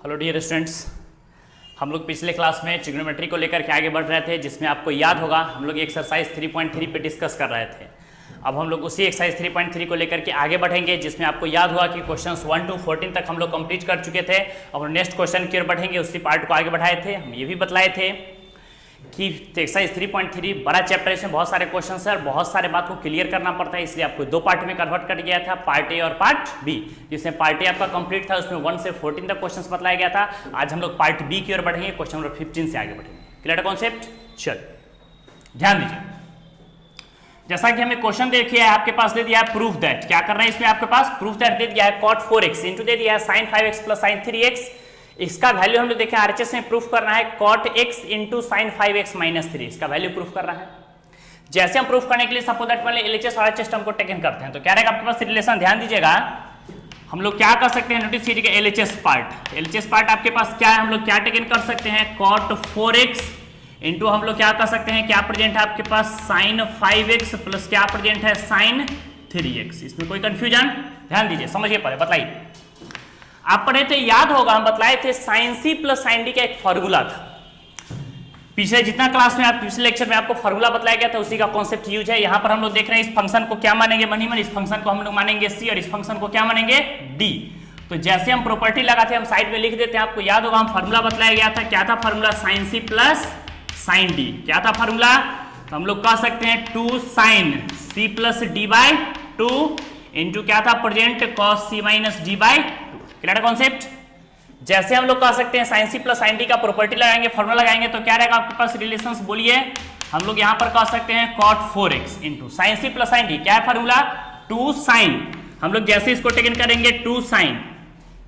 Hello dear students, हम लोग पिछले क्लास में ट्रिग्नोमेट्री को लेकर के आगे बढ़ रहे थे, जिसमें आपको याद होगा हम लोग एक्सरसाइज 3.3 पे डिस्कस कर रहे थे। अब हम लोग उसी एक्सरसाइज 3.3 को लेकर के आगे बढ़ेंगे, जिसमें आपको याद होगा कि क्वेश्चंस 1 to 14 तक हम लोग कंप्लीट कर चुके थे। अब नेक्स्ट क्वेश्चन की ओर बढ़ेंगे, उसी पार्ट को आगे बढ़ाए थे। हम ये भी बतलाए थे कि एक्सरसाइज 3.3 बड़ा चैप्टर है, इसमें बहुत सारे क्वेश्चन है और बहुत सारे बात को क्लियर करना पड़ता है, इसलिए आपको दो पार्ट में कन्वर्ट कर गया था, पार्ट ए और पार्ट बी। जिसमें पार्ट ए आपका कंप्लीट था, उसमें 1 से 14 तक क्वेश्चंस बतलाया गया था। आज हम लोग पार्ट बी की ओर बढ़ेंगे, क्वेश्चन नंबर 15 से आगे बढ़ेंगे। Clear concept? चल ध्यान दीजिए, जैसा कि हमें क्वेश्चन देखिए आपके पास दे दिया है प्रूफ दैट। क्या कर रहे हैं इसमें आपके पास? प्रूफ दैट दे दिया है cot 4x इंटू दे दिया है sin 5x plus sin 3x। इसका वैल्यू हम लोग देखें आरएचएस में प्रूफ करना है cot x into sine 5x minus 3, इसका वैल्यू प्रूफ करना है। जैसे हम प्रूफ करने के लिए सपोज दैट मान लीजिए एलएचएस और आरएचएस टर्म को टेकन करते हैं, तो क्या रहेगा आपके पास रिलेशन? ध्यान दीजिएगा, हम लोग क्या कर सकते हैं, नोटिस कीजिएगा एलएचएस पार्ट। एलएचएस पार्ट आपके पास क्या है, हम लोग क्या टेकन कर सकते हैं, cot 4x इंटू हम लोग क्या कर सकते हैं, क्या प्रेजेंट है आपके पास sin 5x प्लस क्या प्रेजेंट है sin 3x। इसमें कोई कंफ्यूजन? ध्यान दीजिए, समझिए पहले बताइए। आप पढ़े थे, याद होगा हम बतलाए थे sin c plus sin d का एक फॉर्मूला था। पिछले जितना क्लास में पिछले लेक्चर में आपको फॉर्मूला बतलाया गया था, उसी का कॉन्सेप्ट यूज है। यहां पर हम लोग देख रहे हैं इस फंक्शन को क्या मानेंगे, मनीमन इस फंक्शन को हम लोग मानेंगे c और इस फंक्शन को क्या मानेंगे d। तो जैसे हम प्रॉपर्टी लगाते हैं हम साइड में लिख देते हैं। आपको याद होगा हम फॉर्मूला बतलाया गया था, क्या था formula? sin c plus sin d। क्या था फॉर्मूला? तो हम लोग कह सकते हैं 2 sin c plus d by 2 into क्या था present cos c minus d by 2। Clear concept? जैसे हम लोग कह सकते हैं sin c plus sin d का प्रॉपर्टी लगाएंगे, फॉर्मूला लगाएंगे, तो क्या रहेगा आपके पास रिलेशंस? बोलिए। हम लोग यहां पर कह सकते हैं cot 4x into sin c plus sin d। क्या है फॉर्मूला? 2 sin, हम लोग जैसे इसको टेकन करेंगे 2 sin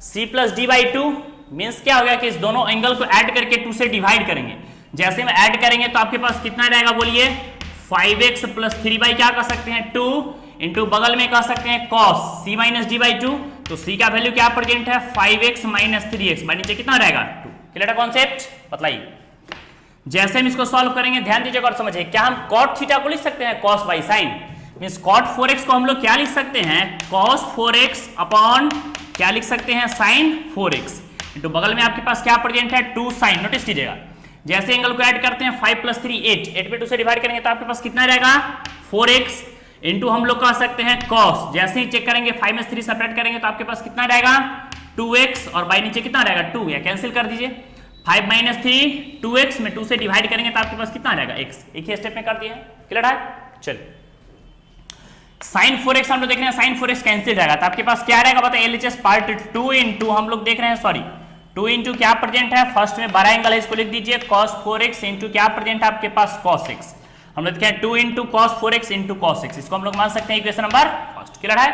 c plus d by 2 means क्या हो गया कि इस दोनों एंगल को ऐड करके 2 से डिवाइड करेंगे। जैसे हम ऐड करेंगे तो आपके पास कितना रहेगा, बोलिए? 5x प्लस 3 बाई क्या कर सकते हैं 2 इंटू बगल में कह सकते हैं cos c minus d by 2। तो c का वैल्यू क्या प्रेजेंट है? 5x माइनस 3x बाई नीचे कितना रहेगा 2। Clear concept? बताइए। जैसे हम इसको सॉल्व करेंगे, ध्यान दीजिएगा और समझिए, क्या हम cot थीटा को लिख सकते हैं cos by sin? Means cot 4x को हम लोग क्या लिख सकते हैं, cos 4x अपॉन क्या लिख सकते हैं, sin 4x इंटू बगल में आपके पास क्या प्रेजेंट है 2 sin। नोटिस कीजिएगा, जैसे एंगल को ऐड करते हैं 5 प्लस 3 8, 8 पे 2 से डिवाइड करेंगे तो आपके पास कितना रहेगा 4x इंटू हम लोग कह सकते हैं cos। जैसे ही चेक करेंगे 5 में 3 सेपरेट करेंगे तो आपके पास कितना रहेगा 2x और बाई नीचे कितना रहेगा 2, या कैंसिल कर दीजिए। 5 माइनस 3 2x में 2 से डिवाइड करेंगे तो आपके पास कितना रहेगा x। एक ही स्टेप में कर दिया। क्लियर है? चलिए sin 4x हम लोग देख रहे हैं, sin 4x कैंसिल रहेगा तो आपके पास क्या रहेगा बताइए, एलएचएस पार्ट 2 इंटू हम लोग देख रहे हैं, सॉरी 2 इंटू क्या प्रेजेंट है, फर्स्ट में बड़ा एंगल है इसको लिख दीजिए cos 4x इंटू क्या प्रेजेंट है आपके पास cos x। हम लोग देखें 2 into cos 4x into cos x, इसको हम लोग मान सकते हैं इक्वेशन नंबर फर्स्ट। क्लियर है?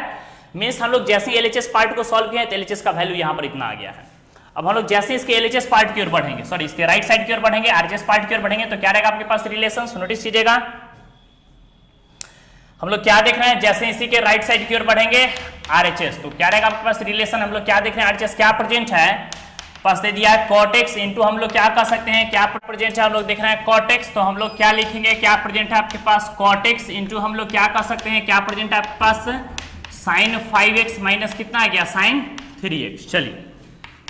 मींस हम लोग जैसे एलएचएस पार्ट को सॉल्व किया है तो एलएचएस का वैल्यू यहां पर इतना आ गया है। अब हम लोग जैसे इसके एलएचएस पार्ट की ओर बढ़ेंगे, सॉरी इसके राइट साइड की ओर बढ़ेंगे, आरएचएस पार्ट की ओर बढ़ेंगे, तो क्या रहेगा आपके पास रिलेशंस? नोटिस कीजिएगा, हम लोग क्या देख रहे हैं, जैसे इसी के राइट साइड की ओर बढ़ेंगे आरएचएस, तो क्या रहेगा आपके पास रिलेशन? हम लोग क्या देख रहे हैं, आरएचएस क्या प्रेजेंट है, पास दे दिया है cot x इंटू हम लोग क्या कर सकते हैं, क्या प्रेजेंट है, हम लोग देख रहे हैं cot x, तो हम लोग क्या लिखेंगे, क्या प्रेजेंट है आपके पास cot x इंटू हम लोग क्या कर सकते हैं, क्या प्रेजेंट है आपके पास sin 5x माइनस कितना आ गया sin 3x। चलिए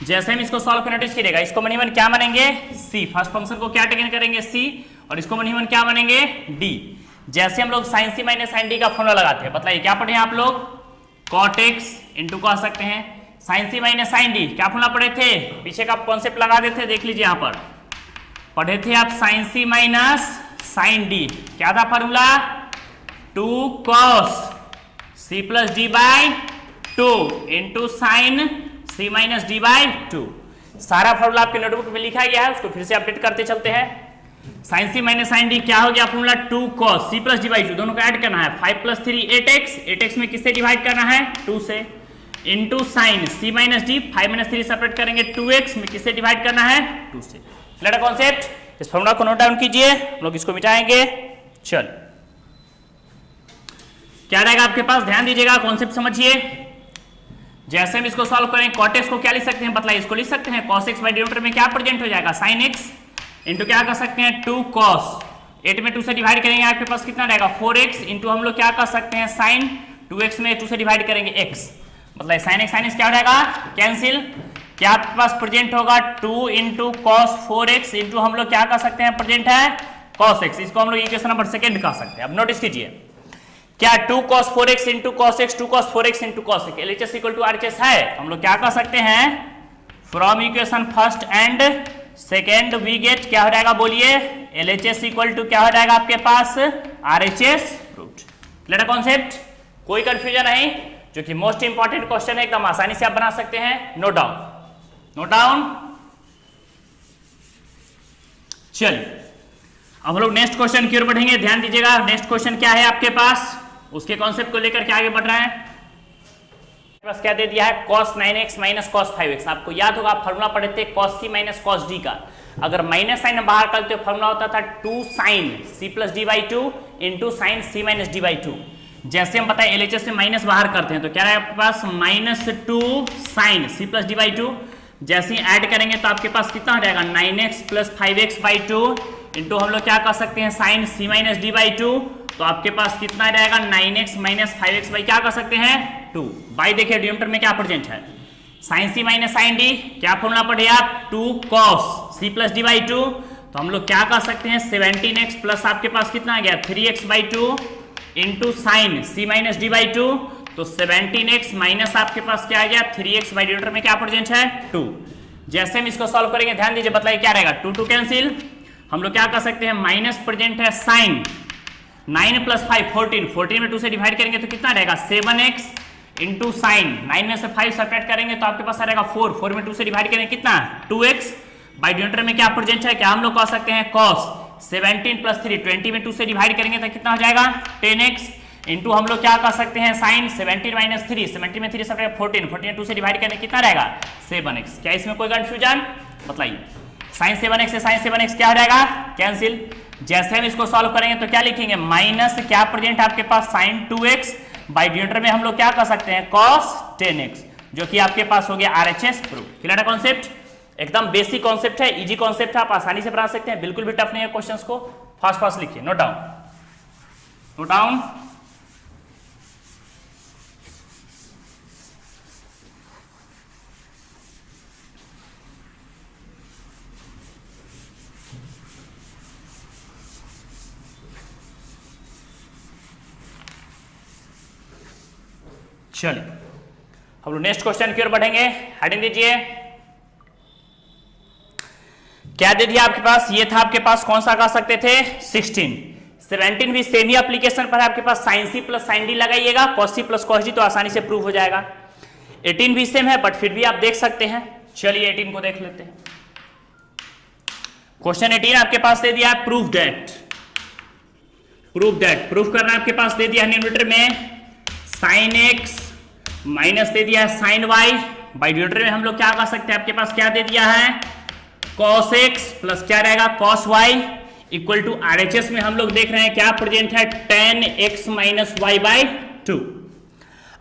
जैसे हम इसको सॉल्व कर नोटिस कीजिएगा, इसको मनीमन क्या मानेंगे c, फर्स्ट फंक्शन को क्या टेकन करेंगे c और इसको मनीमन क्या मानेंगे d। जैसे हम लोग sin c minus sin d का फॉर्मूला लगाते हैं, बताइए क्या पढ़े आप लोग, cot x इंटू कह सकते हैं sin c minus sin d। क्या फॉर्मूला पढ़े थे, पीछे का कॉन्सेप्ट लगा देते, देख लीजिए यहां पर पढ़े थे आप sin c minus sin d। क्या था formula? 2 cos c plus d by 2 into sin c minus d by 2। सारा फॉर्मूला आपके नोटबुक में लिखा गया है, उसको फिर से अपडेट करते चलते हैं। sin c minus sin d क्या हो गया formula, 2 cos c plus d by 2, दोनों को ऐड करना है, 5 प्लस 3 8x, 8x में किससे डिवाइड करना है 2 से, into sine c minus D, 5 minus 3 separate करेंगे 2x में किससे डिवाइड करना है 2 से। Clear concept? इस फॉर्मूला को नोट डाउन कीजिए, हम लोग इसको मिटाएंगे। चल क्या रहेगा आपके पास, ध्यान दीजिएगा, कॉन्सेप्ट समझिए। जैसे हम इसको सॉल्व करें cot x को क्या लिख सकते हैं, बताइए, इसको लिख सकते हैं cos x बाई डिनोमिनेटर में क्या प्रेजेंट हो जाएगा sin x इंटू क्या कर सकते हैं 2 cos 8 में 2 से डिवाइड करेंगे आपके पास कितना रहेगा 4x इंटू हम लोग क्या कर सकते हैं sin 2x में 2 से डिवाइड करेंगे x, मतलब sin x क्या हो जाएगा कैंसिल, क्या आपके पास प्रेजेंट होगा 2 इंटू कॉस 4x इंटू हम लोग क्या कर सकते हैं, प्रेजेंट है cos x। इसको हम लोग इक्वेशन नंबर सेकंड कह सकते हैं। अब नोटिस कीजिए, क्या 2 cos 4x into cos x, 2 cos 4x into cos x LHS equal to RHS है। हम लोग क्या कर सकते हैं, from equation first and second we get क्या हो जाएगा, बोलिए LHS इक्वल टू क्या हो जाएगा आपके पास RHS प्रूव्ड। क्लियर कॉन्सेप्ट, कोई कंफ्यूजन नहीं, जो कि मोस्ट इंपॉर्टेंट क्वेश्चन है, एकदम आसानी से आप बना सकते हैं। Note down, note down. चलिए अब हम लोग नेक्स्ट क्वेश्चन की ओर बढ़ेंगे। ध्यान दीजिएगा, नेक्स्ट क्वेश्चन क्या है आपके पास, उसके कॉन्सेप्ट को लेकर के आगे बढ़ रहे हैं। बस क्या दे दिया है, cos 9x minus cos 5x। आपको याद होगा, आप फॉर्मूला पढ़े थे cos c minus cos d का। अगर माइनस साइन बाहर करते हो फॉर्मूला होता था 2 sin c plus D by 2 into sine C minus D by 2। जैसे हम बताए LHS से माइनस बाहर करते हैं तो क्या है आपके पास minus 2 sin c plus D by 2। जैसे ही ऐड करेंगे तो आपके पास कितना हो जाएगा 9x plus 5x by 2 into हम लोग क्या कर सकते हैं sine c minus D by 2। तो आपके पास कितना रहेगा 9x माइनस 5x बाई क्या कर सकते हैं 2। बाई देखिए डिनोमिनेटर में क्या प्रेजेंट है, sine c minus sine d। क्या फॉर्मूला पढ़े आप 2 cos c plus D by 2। तो हम लोग क्या कर सकते हैं 17x प्लस आपके पास कितना आ गया 3x by 2 into sine c minus D by 2। तो 17x माइनस आपके पास क्या आ गया 3x बाई डिनोमिनेटर में क्या प्रेजेंट है 2। जैसे हम इसको सॉल्व करेंगे ध्यान दीजिए, बताइए क्या रहेगा 2 2 कैंसिल। हम लोग क्या कर सकते हैं माइनस प्रेजेंट है साइन 9 प्लस 5 14, 14 में 2 से डिवाइड करेंगे तो कितना रहेगा 7x इंटू साइन 9 में से 5 सब्ट्रैक्ट करेंगे तो आपके पास आ रहेगा 4, 4 में 2 से डिवाइड करेंगे कितना 2x बाई डिनोमिनेटर में क्या प्रेजेंट है, क्या हम लोग कह सकते हैं cos 17 प्लस 3 20 में 2 से डिवाइड करेंगे तो कितना हो जाएगा 10x इंटू हम लोग क्या कर सकते हैं साइन 17 माइनस 3, 17 में 3 सब्ट्रैक्ट 14, 14 में 2 से डिवाइड करेंगे कितना रहेगा 7x। क्या इसमें कोई कंफ्यूजन, बताइए साइन 7x से साइन 7x क्या हो जाएगा कैंसिल। जैसे हम इसको सॉल्व करेंगे तो क्या लिखेंगे माइनस क्या प्रेजेंट है आपके पास साइन 2x बाई डिनोमिनेटर में हम लोग क्या कर सकते हैं cos 10x, जो कि आपके पास हो गया RHS प्रूफ। क्लियर है कॉन्सेप्ट, एकदम बेसिक कॉन्सेप्ट है, इजी कॉन्सेप्ट है, आप आसानी से बना सकते हैं, बिल्कुल भी टफ नहीं है। क्वेश्चंस को फास्ट फास्ट लिखिए, नोट डाउन, नोट डाउन। चलिए हम लोग नेक्स्ट क्वेश्चन की ओर बढ़ेंगे। हेडिंग दीजिए, क्या दे दिया आपके पास, ये था आपके पास कौन सा कह सकते थे 16। 17 भी सेम ही एप्लीकेशन पर है आपके पास sine C plus sine D लगाइएगा, cos c plus cos d तो आसानी से प्रूव हो जाएगा। 18 भी सेम है बट फिर भी आप देख सकते हैं। चलिए 18 को देख लेते हैं। क्वेश्चन 18 आपके पास दे दिया है प्रूफ दैट, प्रूफ करना आपके पास दे दिया है न्यूमरेटर में साइन x माइनस दे दिया है साइन y बाई डिनोमिनेटर में हम लोग क्या कर सकते हैं आपके पास क्या दे दिया है cos x प्लस क्या रहेगा cos y equal to RHS में हम लोग देख रहे हैं क्या प्रेजेंट है 10x माइनस y बाई 2।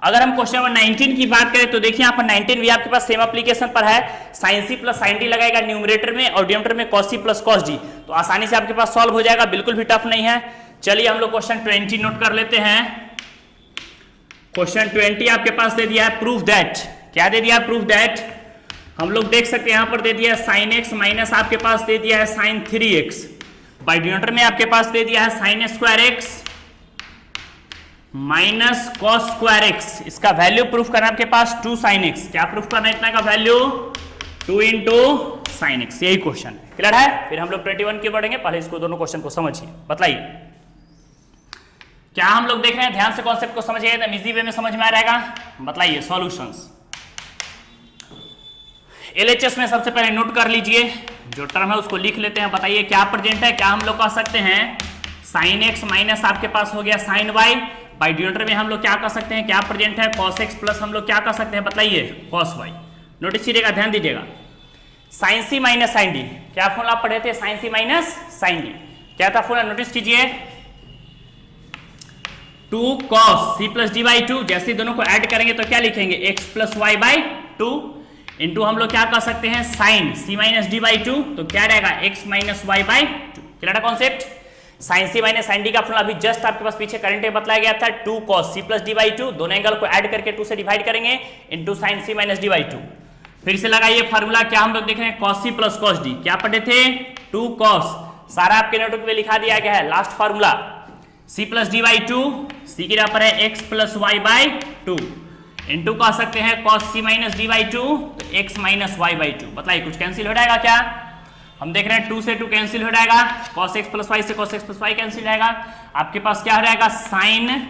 अगर हम क्वेश्चन नंबर 19 की बात करें तो देखिए यहाँ पर 19 भी आपके पास सेम एप्लीकेशन पर है, sine c plus sine d लगाएगा न्यूमरेटर में और डिनोमिनेटर में cos c plus cos d, तो आसानी से आपके पास सॉल्व हो जाएगा, बिल्कुल भी टफ नहीं है। चलिए हम लोग क्वेश्चन 20 नोट कर लेते हैं। क्वेश्चन 20 आपके पास दे दिया है प्रूफ दैट, क्या दे दिया है प्रूफ दैट, हम लोग देख सकते हैं यहां पर दे दिया है साइन x माइनस आपके पास दे दिया है साइन 3x बाई डिनोमिनेटर में आपके पास दे दिया है sine square x minus cos square x। इसका वैल्यू प्रूफ करना आपके पास 2 साइन x, क्या प्रूफ करना है इतना का वैल्यू 2 इंटू साइन x, यही क्वेश्चन है। क्लियर है, फिर हम लोग 21 की बढ़ेंगे, पहले इसको दोनों क्वेश्चन को समझिए। बताइए क्या हम लोग देख रहे हैं, ध्यान से कॉन्सेप्ट को समझिए, एकदम इजी वे में समझ में आ जाएगा। बताइए सॉल्यूशंस। LHS में सबसे पहले नोट कर लीजिए, जो टर्म है उसको लिख लेते हैं। बताइए क्या प्रेजेंट है, क्या हम लोग कह सकते हैं साइन x माइनस आपके पास हो गया साइन y बाई डिनोमिनेटर में हम लोग क्या कर सकते हैं क्या प्रेजेंट है cos x प्लस हम लोग क्या कर सकते हैं बताइए cos y। नोटिस कीजिएगा, ध्यान दीजिएगा, sine c minus sine d, क्या फॉर्मूला पढ़े थे sine c minus sine d, क्या था फॉर्मूला, नोटिस कीजिए 2 cos c plus D by 2। जैसे दोनों को ऐड करेंगे तो क्या लिखेंगे x plus Y by 2 into हम लोग क्या कर सकते हैं sine c minus D by 2, तो क्या रहेगा x minus Y by 2। Clear concept, sine c minus sine d का फॉर्मूला अभी जस्ट आपके पास पीछे करंट में बताया गया था 2 cos c plus D by 2, दोनों एंगल को ऐड करके 2 से डिवाइड करेंगे into sine c minus D by 2। फिर से लगाइए फार्मूला, क्या हम लोग देख रहे हैं cos c plus cos d, क्या पढ़े थे 2 cos, सारा आपके नोटबुक में लिखा दिया गया है। Last formula c plus D by two, C की जगह पर है x plus Y by two, into कह सकते हैं cos c minus D by two, तो x minus Y by two. बताइए कुछ कैंसिल हो जाएगा क्या? हम देख रहे हैं 2 से 2 कैंसिल हो जाएगा, cos x प्लस वाई से cos x plus y cancel हो जाएगा, आपके पास क्या हो जाएगा साइन,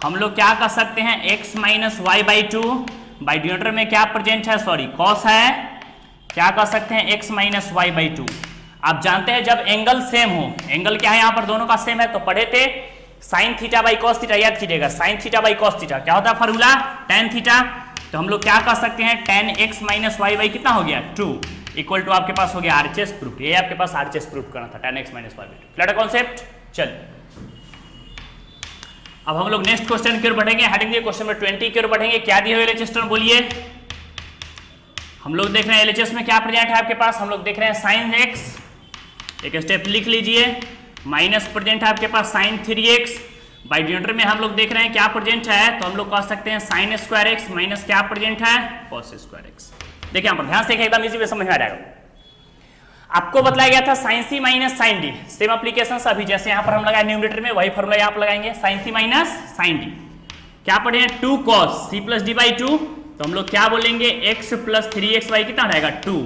हम लोग क्या कर सकते हैं x minus Y by two, by denominator में क्या प्रेजेंट है, सॉरी cos है, क्या कर सकते हैं x minus Y by two. आप जानते हैं जब एंगल सेम हो, एंगल क्या है यहाँ पर दोनों का सेम है, तो पढ़े थे sine theta by cos theta, याद कीजिएगा sine theta by cos theta क्या होता है फॉर्मूला टेन थीटा, तो हम लोग क्या कर सकते हैं tan x minus Y by कितना हो गया 2 इक्वल टू आपके पास हो गया आरएचएस प्रूफ, ये आपके पास आरएचएस प्रूफ करना था tan x minus Y by two. Clear concept? चल अब हम लोग नेक्स्ट क्वेश्चन की ओर बढ़ेंगे, हेडिंग दिए क्वेश्चन नंबर 20 की ओर बढ़ेंगे। क्या दिया हुआ एलएचएस टर्म बोलिए, हम लोग देख रहे हैं एलएचएस में क्या प्रेजेंट है आपके पास, हम लोग देख रहे हैं साइन एक्स, एक स्टेप लिख लीजिए, माइनस प्रेजेंट है आपके पास साइन 3x, बाई डिनोमिनेटर में हम लोग देख रहे हैं क्या प्रेजेंट है, तो हम लोग कह सकते हैं साइन स्क्वायर एक्स माइनस क्या प्रेजेंट है कॉस स्क्वायर एक्स। देखिए यहाँ पर ध्यान से एकदम इजी में समझ में आ जाएगा। आपको बताया गया था साइन सी minus sine D, same application अभी जैसे यहाँ पर हम लगाए न्यूमरेटर में, वही फॉर्मूला यहाँ पर लगाएंगे साइन सी माइनस साइन डी। क्या पढ़े हैं 2 cos c plus D by two, तो हम लोग क्या बोलेंगे x प्लस 3xy कितना रहेगा 2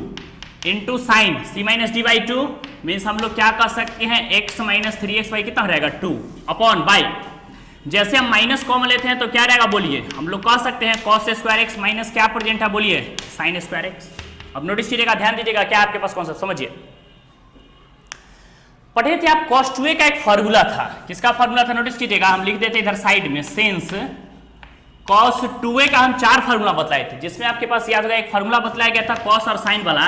into sine C minus D by two, means हम लोग क्या कर सकते हैं x माइनस 3xy कितना रहेगा 2 अपॉन बाई, जैसे हम माइनस कॉमन लेते हैं तो क्या रहेगा बोलिए, हम लोग कह सकते हैं cos स्क्वायर एक्स माइनस क्या प्रेजेंट है बोलिए साइन स्क्वायर एक्स। अब नोटिस कीजिएगा, ध्यान दीजिएगा, क्या आपके पास कॉन्सेप्ट समझिए। पढ़े थे आप cos 2a का एक फॉर्मूला था, किसका फॉर्मूला था नोटिस कीजिएगा, हम लिख देते इधर साइड में सेंस cos 2a का हम 4 फार्मूला बतलाए थे, जिसमें आपके पास याद होगा एक फार्मूला बतलाया गया था cos और साइन वाला,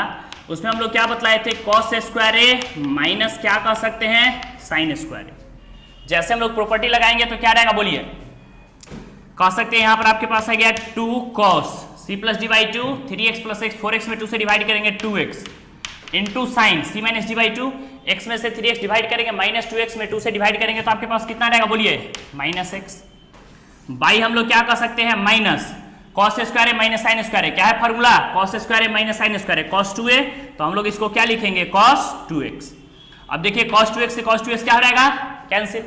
उसमें हम लोग क्या बतलाए थे cos स्क्वायर ए माइनस क्या कर सकते हैं साइन स्क्वायर ए। जैसे हम लोग प्रॉपर्टी लगाएंगे तो क्या रहेगा बोलिए, कह सकते हैं यहाँ पर आपके पास आ गया 2 cos c plus D by to, 3x plus x 4x में 2 से डिवाइड करेंगे 2x into sine c minus D by to, x में से 3x डिवाइड करेंगे माइनस 2x में 2 से डिवाइड करेंगे तो आपके पास कितना रहेगा बोलिए माइनस x, बाई हम लोग क्या कर सकते हैं माइनस cos स्क्वायर ए माइनस साइन स्क्वायर ए, क्या है फॉर्मूला cos स्क्वायर ए माइनस साइन स्क्वायर ए cos 2a, तो हम लोग इसको क्या लिखेंगे cos 2x। अब देखिए cos 2x से cos 2x क्या हो जाएगा कैंसिल।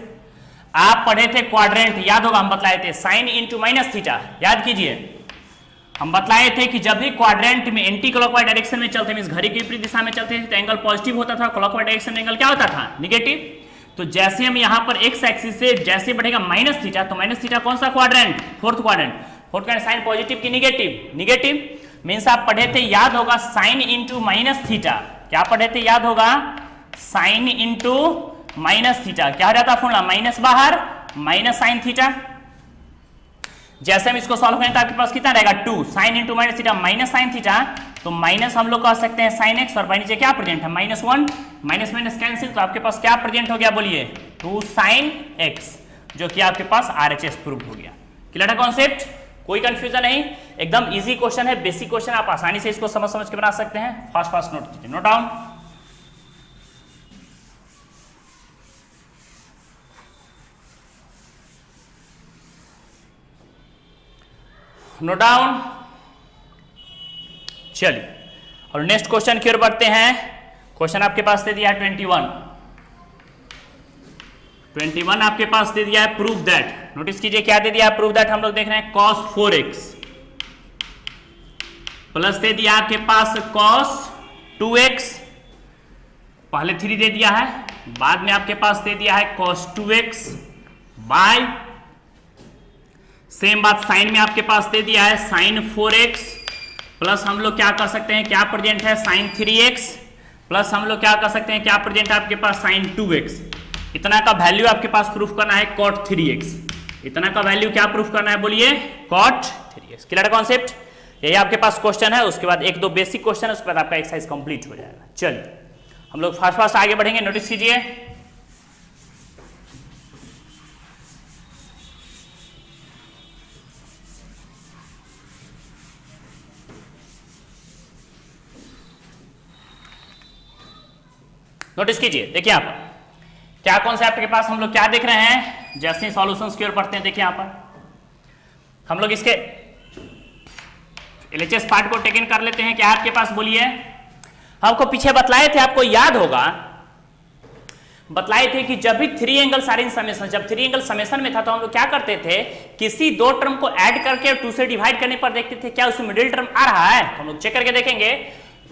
आप पढ़े थे क्वाड्रेंट, याद होगा हम बतलाए थे साइन इंटू माइनस थीटा, याद कीजिए हम बतलाए थे कि जब भी क्वाड्रेंट में एंटी क्लॉकवाइज डायरेक्शन में चलते मींस घड़ी की विपरीत दिशा में चलते थे तो एंगल पॉजिटिव होता था, क्लॉकवाइज डायरेक्शन में एंगल क्या होता था निगेटिव। तो जैसे हम यहाँ पर एक्स एक्सिस से जैसे बढ़ेगा माइनस थीटा, तो माइनस थीटा कौन सा quadrant fourth quadrant sine positive की निगेटिव मीन्स आप पढ़े थे याद होगा साइन इंटू माइनस थीटा, क्या पढ़े थे याद होगा साइन इंटू माइनस थीटा, क्या हो जाता फॉर्मूला माइनस बाहर माइनस साइन थीटा। जैसे हम इसको सॉल्व करें तो आपके पास कितना रहेगा 2 sine into minus theta minus sine theta, तो माइनस हम लोग कह सकते हैं साइन एक्स और बाई नीचे क्या प्रेजेंट है माइनस 1, माइनस माइनस कैंसिल, तो आपके पास क्या प्रेजेंट हो गया बोलिए 2 साइन एक्स, जो कि आपके पास आरएचएस प्रूफ हो गया। क्लियर है कॉन्सेप्ट, कोई कंफ्यूजन नहीं, एकदम इजी क्वेश्चन है, बेसिक क्वेश्चन, आप आसानी से इसको समझ के बना सकते हैं। फास्ट नोट कीजिए, नोट डाउन। Note down. चलिए और नेक्स्ट क्वेश्चन की ओर बढ़ते हैं। क्वेश्चन आपके पास दे दिया है 21 आपके पास दे दिया है प्रूफ दैट, नोटिस कीजिए क्या दे दिया है प्रूफ दैट, हम लोग देख रहे हैं cos 4x प्लस दे दिया आपके पास cos 2x, पहले 3 दे दिया है, बाद में आपके पास दे दिया है cos 2x बाय, सेम बात साइन में आपके पास दे दिया है sin 4x प्लस हम लोग क्या कर सकते हैं क्या प्रेजेंट है sin 3x प्लस हम लोग क्या कर सकते हैं क्या प्रेजेंट है आपके पास sin 2x। इतना का वैल्यू आपके पास प्रूफ करना है cot 3x, इतना का वैल्यू क्या प्रूफ करना है बोलिए cot 3x। क्लियर कॉन्सेप्ट, यही आपके पास क्वेश्चन है, उसके बाद 1-2 बेसिक क्वेश्चन है, उसके बाद आपका एक्सरसाइज कंप्लीट हो जाएगा। चलिए हम लोग फास्ट आगे बढ़ेंगे, नोटिस कीजिए नोटिस कीजिए, देखिए यहाँ पर क्या कॉन्सेप्ट के पास हम लोग क्या देख रहे हैं, जैसे ही सॉल्यूशंस की ओर पढ़ते हैं देखिए यहाँ पर हम लोग इसके एलएचएस पार्ट को टेकन कर लेते हैं। क्या आपके पास बोलिए, हमको पीछे बतलाए थे, आपको याद होगा, बतलाए थे कि जब भी three angle are in summation, जब थ्री एंगल समेशन में था तो हम लोग क्या करते थे, किसी दो टर्म को ऐड करके 2 से डिवाइड करने पर देखते थे क्या उसमें मिडिल टर्म आ रहा है। हम लोग चेक करके देखेंगे,